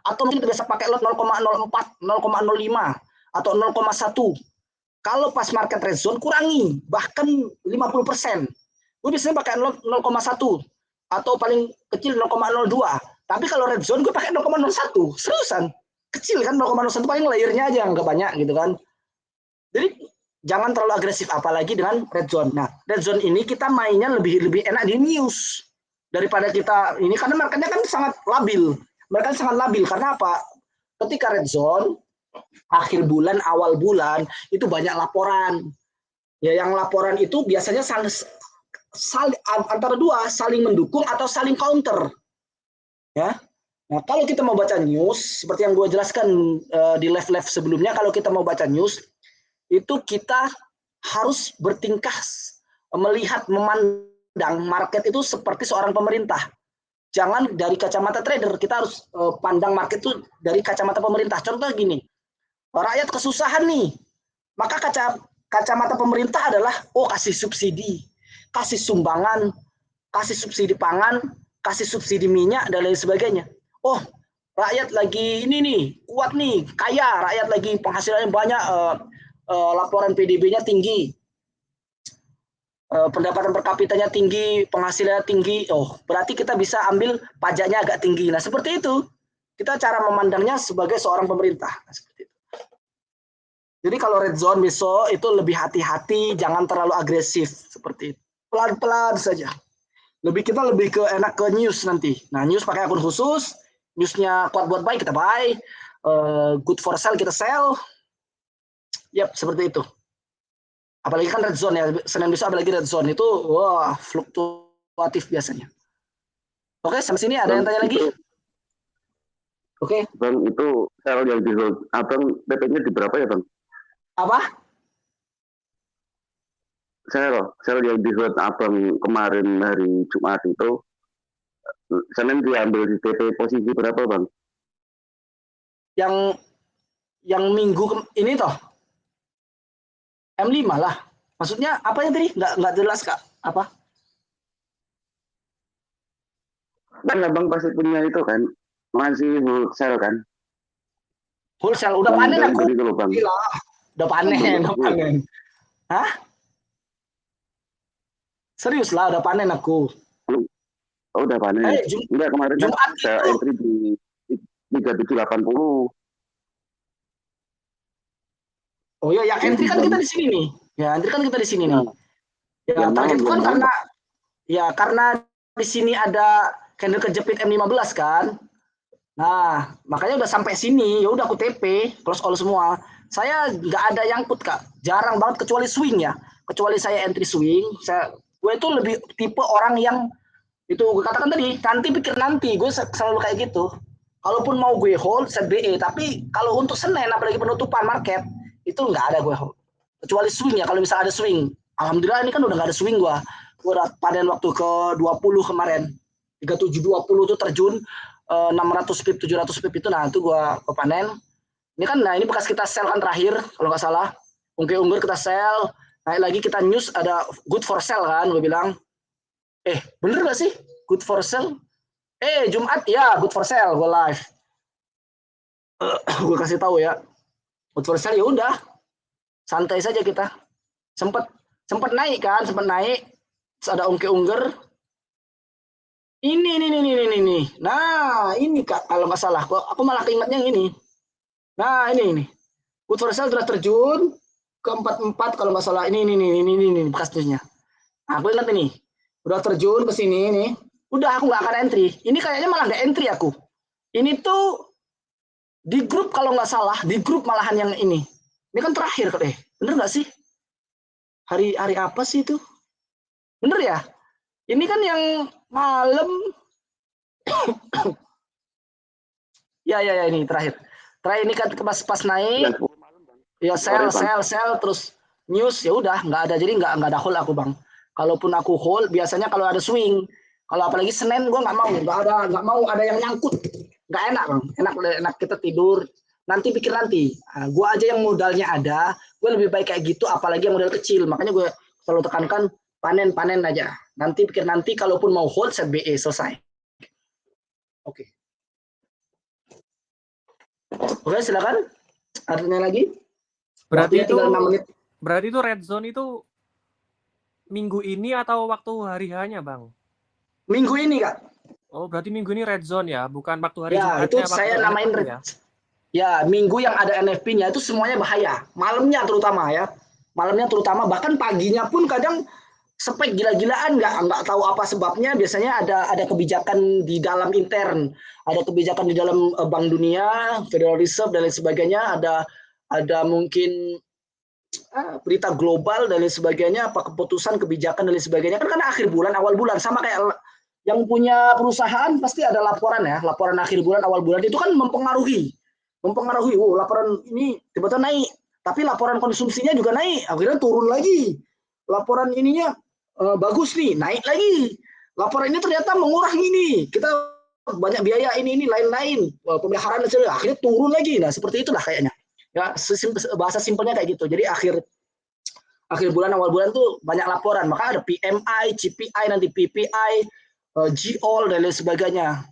Atau mungkin kita biasa pakai lot 0,04, 0,05 atau 0,1. Kalau pas market red zone kurangi, bahkan 50%. Gue biasanya pakai 0,1 atau paling kecil 0,02. Tapi kalau red zone gue pakai 0,01. Seriusan. Kecil kan 0,01, paling layernya aja nggak banyak gitu kan. Jadi jangan terlalu agresif apalagi dengan red zone. Nah, red zone ini kita mainnya lebih enak di news daripada kita ini, karena marketnya kan sangat labil. Mereka sangat labil karena apa? Ketika red zone akhir bulan, awal bulan itu banyak laporan. Ya, yang laporan itu biasanya antara 2 saling mendukung atau saling counter. Ya. Nah, kalau kita mau baca news seperti yang gue jelaskan di live sebelumnya, kalau kita mau baca news itu kita harus bertingkah melihat, memandang market itu seperti seorang pemerintah. Jangan dari kacamata trader, kita harus pandang market itu dari kacamata pemerintah. Contoh gini, rakyat kesusahan nih, maka kacamata pemerintah adalah kasih subsidi, kasih sumbangan, kasih subsidi pangan, kasih subsidi minyak dan lain sebagainya. Rakyat lagi ini nih, kuat nih, kaya, rakyat lagi penghasilannya banyak, laporan PDB-nya tinggi, pendapatan per kapitanya tinggi, penghasilannya tinggi, berarti kita bisa ambil pajaknya agak tinggi. Nah, seperti itu. Kita cara memandangnya sebagai seorang pemerintah. Nah, seperti itu. Jadi kalau red zone besok itu lebih hati-hati, jangan terlalu agresif seperti itu. Pelan-pelan saja. Kita lebih enak ke news nanti. Nah, news pakai akun khusus, newsnya kuat buat buy, kita buy, good for sell, kita sell. Yap, seperti itu. Apalagi kan red zone ya, Senin besok apalagi red zone itu, fluktuatif biasanya. Oke, sampai sini ada yang tanya lagi? Oke. Bang, itu sell yang di Abang PP-nya di berapa ya Bang? Apa? Sel yang di slot abang kemarin hari Jumat itu, Senin diambil di TP posisi berapa bang? Yang minggu ini toh M5 lah. Maksudnya apa ya tadi? Nggak jelas Kak. Apa? Kan abang pasti punya itu kan, masih sel kan? Wholesale udah panen aku. Itu loh, bang. Gila. Udah panen. Hah? Serius lah, udah panen aku. Oh, udah panen. Enggak, kemarin kan saya entry di 3780. Oh iya, yang entry kan kita di sini nih. Ya, entry kan kita di sini nih. Ya, targetku kan karena di sini ada candle kejepit M15 kan. Nah, makanya udah sampai sini, ya udah aku TP, close all semua. Saya nggak ada yang put Kak, jarang banget kecuali swing ya. Kecuali saya entry swing, gue itu lebih tipe orang yang itu gue katakan tadi, nanti pikir nanti, gue selalu kayak gitu. Kalaupun mau gue hold, set BE, tapi kalau untuk Senin apalagi penutupan market, itu nggak ada gue hold. Kecuali swing ya, kalau misalnya ada swing. Alhamdulillah ini kan udah nggak ada swing gue. Gue udah panen waktu ke 20 kemarin. 3720 tuh terjun 600 pip, 700 pip itu, nah itu gue panen. Ini kan, nah ini bekas kita sell kan terakhir, kalau nggak salah. Ungkir kita sell, naik lagi kita news ada good for sell kan, gue bilang. Bener gak sih? Good for sell? Jumat ya, good for sell, gue live. Gue kasih tahu ya. Good for sell ya udah. Santai saja kita. Sempat naik kan, Terus ada ungkir. Ini. Nah, ini Kak, kalau nggak salah. Aku malah keingetnya yang ini. Nah, ini. Good for sell sudah terjun ke 44 kalau nggak salah. Ini bekas newsnya. Nah, aku ingat ini. Udah terjun ke sini nih. Udah aku nggak akan entry. Ini kayaknya malah nggak entry aku. Ini tuh di grup kalau nggak salah, di grup malahan yang ini. Ini kan terakhir kok deh. Bener nggak sih? Hari apa sih itu? Bener ya? Ini kan yang malam. ya ini terakhir. Terakhir ini kan pas naik. Ya sell terus news ya udah nggak ada, jadi nggak ada hold aku bang. Kalaupun aku hold biasanya kalau ada swing, kalau apalagi Senin gue nggak mau ada yang nyangkut, nggak enak bang. Enak kita tidur nanti pikir nanti. Nah, gue aja yang modalnya ada, gue lebih baik kayak gitu, apalagi yang modal kecil. Makanya gue selalu tekankan panen aja. Nanti pikir nanti, kalaupun mau hold set BE selesai. Oke, silakan. Artinya lagi. Berarti itu tinggal 6 menit. Berarti itu red zone itu minggu ini atau waktu hari hanya bang? Minggu ini Kak. Oh berarti minggu ini red zone ya, bukan waktu hari ya, Jumatnya. Itu saya namain red. Ya, minggu yang ada NFP-nya itu semuanya bahaya. Malamnya terutama, bahkan paginya pun kadang spek gila-gilaan, nggak tahu apa sebabnya. Biasanya ada kebijakan di dalam intern, ada kebijakan di dalam Bank Dunia, Federal Reserve dan lain sebagainya, ada mungkin berita global dan lain sebagainya, apa keputusan kebijakan dan lain sebagainya, kan karena akhir bulan awal bulan, sama kayak yang punya perusahaan pasti ada laporan akhir bulan awal bulan, itu kan mempengaruhi laporan ini tiba-tiba naik, tapi laporan konsumsinya juga naik, akhirnya turun lagi. Laporan ininya bagus nih, naik lagi. Laporan ini ternyata mengurangi nih, kita banyak biaya ini lain-lain, pemeliharaan akhirnya turun lagi. Nah seperti itulah kayaknya ya, bahasa simpelnya kayak gitu. Jadi akhir bulan awal bulan tuh banyak laporan, maka ada PMI, CPI, nanti PPI, GOL dan lain sebagainya.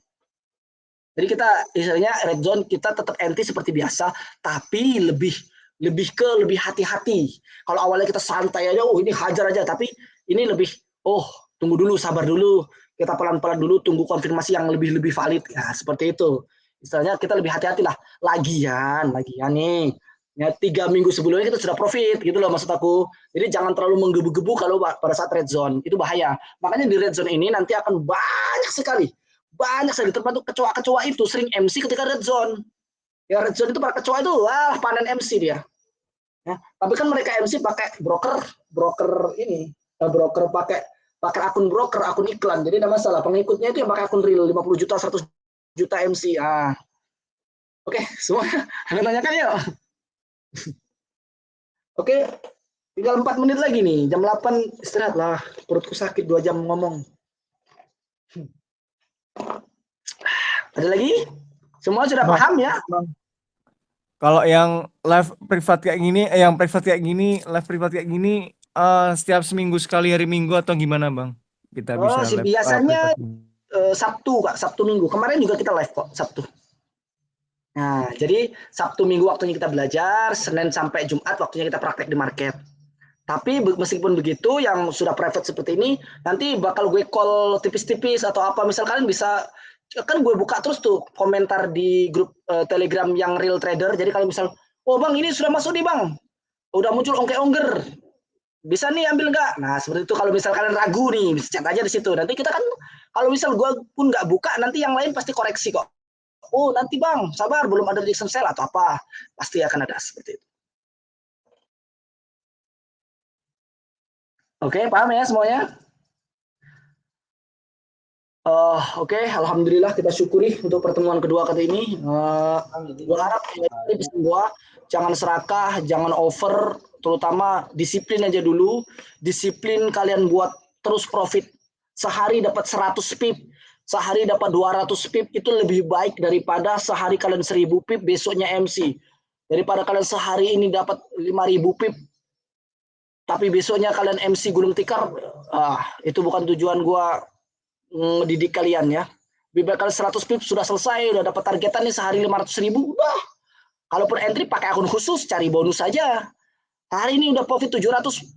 Jadi kita istilahnya red zone kita tetap anti seperti biasa, tapi lebih hati-hati. Kalau awalnya kita santai aja, ini hajar aja, tapi ini lebih tunggu dulu, sabar dulu, kita pelan-pelan dulu, tunggu konfirmasi yang lebih valid ya, seperti itu. Istilahnya kita lebih hati-hati lah. Lagian nih ya, 3 minggu sebelumnya kita sudah profit gitu loh, maksud aku. Jadi jangan terlalu menggebu-gebu kalau pada saat red zone, itu bahaya. Makanya di red zone ini nanti akan banyak sekali termasuk kecoa itu sering MC ketika red zone. Ya red zone itu para kecoa itu panen MC dia. Ya, tapi kan mereka MC pakai broker ini, broker pakai akun broker, akun iklan. Jadi tidak masalah, pengikutnya itu yang pakai akun real 50 juta, 100 juta MC. Oke, semua Anda tanyakan yuk. Oke, tinggal 4 menit lagi nih. Jam 8 istirahat lah. Perutku sakit 2 jam ngomong. Ada lagi? Semua sudah Bang, paham ya? Bang. Kalau yang live privat kayak gini, live privat kayak gini setiap seminggu sekali hari Minggu atau gimana, Bang? Kita bisa live biasanya privat. Sabtu, Kak. Sabtu Minggu. Kemarin juga kita live kok, Sabtu. Nah, jadi Sabtu Minggu waktunya kita belajar, Senin sampai Jumat waktunya kita praktek di market. Tapi meskipun begitu, yang sudah private seperti ini, nanti bakal gue call tipis-tipis atau apa. Misal kalian bisa, kan gue buka terus tuh komentar di grup Telegram yang real trader. Jadi kalau misal, oh bang ini sudah masuk nih bang, udah muncul ongke-ongger, bisa nih ambil nggak? Nah seperti itu. Kalau misal kalian ragu nih, bisa chat aja di situ. Nanti kita kan, kalau misal gue pun nggak buka, nanti yang lain pasti koreksi kok. Oh nanti bang, sabar, belum ada rejection sale atau apa, pasti akan ada seperti itu. Oke, paham ya semuanya? Oke, alhamdulillah kita syukuri untuk pertemuan kedua kali ini. Gue harap semua jangan serakah, jangan over, terutama disiplin aja dulu. Disiplin kalian buat terus profit. Sehari dapat 100 pip, sehari dapat 200 pip, itu lebih baik daripada sehari kalian 1000 pip, besoknya MC. Daripada kalian sehari ini dapat 5000 pip, tapi besoknya kalian MC gulung tikar, itu bukan tujuan gua ngedidik kalian ya. Lebih baik kalian 100 pip sudah selesai, udah dapat targetan nih sehari 500.000, udah. Kalaupun entry pakai akun khusus, cari bonus saja. Hari ini udah profit 700.000,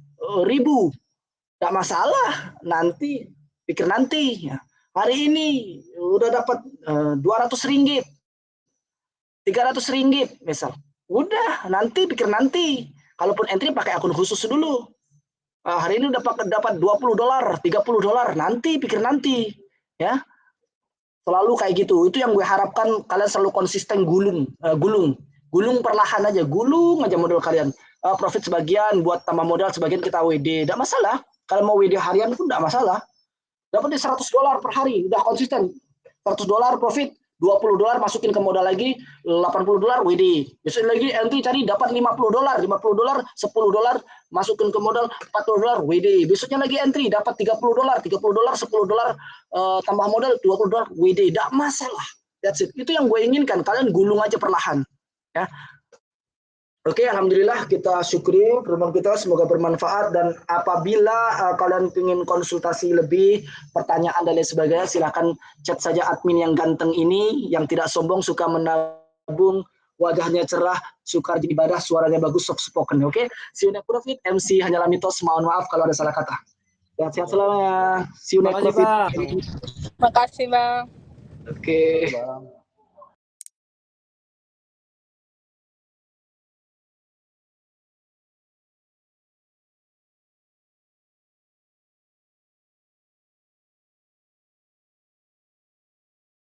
nggak masalah. Nanti pikir nanti. Ya. Hari ini udah dapat 200 ringgit, 300 ringgit misal. Udah, nanti pikir nanti. Kalaupun entry pakai akun khusus dulu. Hari ini udah dapat $20, $30, nanti pikir nanti, ya. Selalu kayak gitu. Itu yang gue harapkan, kalian selalu konsisten gulung perlahan aja, gulung aja modal kalian. Profit sebagian buat tambah modal, sebagian kita WD, tidak masalah. Kalau mau WD harian pun tidak masalah. Dapat $100 per hari, udah konsisten. $100 profit, $20 masukin ke modal lagi, $80 WD. Besok lagi nanti cari dapat $50, $50, $10 masukin ke modal, $40 WD. Besoknya lagi entry dapat $30, $10 tambah modal $20 WD. Tidak masalah. That's it. Itu yang gue inginkan. Kalian gulung aja perlahan. Ya. Oke, alhamdulillah kita syukuri pertemuan kita, semoga bermanfaat, dan apabila kalian ingin konsultasi lebih, pertanyaan dan lain sebagainya, silahkan chat saja admin yang ganteng ini, yang tidak sombong, suka menabung, wajahnya cerah, suka beribadah, suaranya bagus, soft spoken. Oke, see you next profit. MC Hanyalah Mitos, mohon maaf kalau ada salah kata. Sehat-sehat selamanya. See you next profit. Makasih bang. Oke.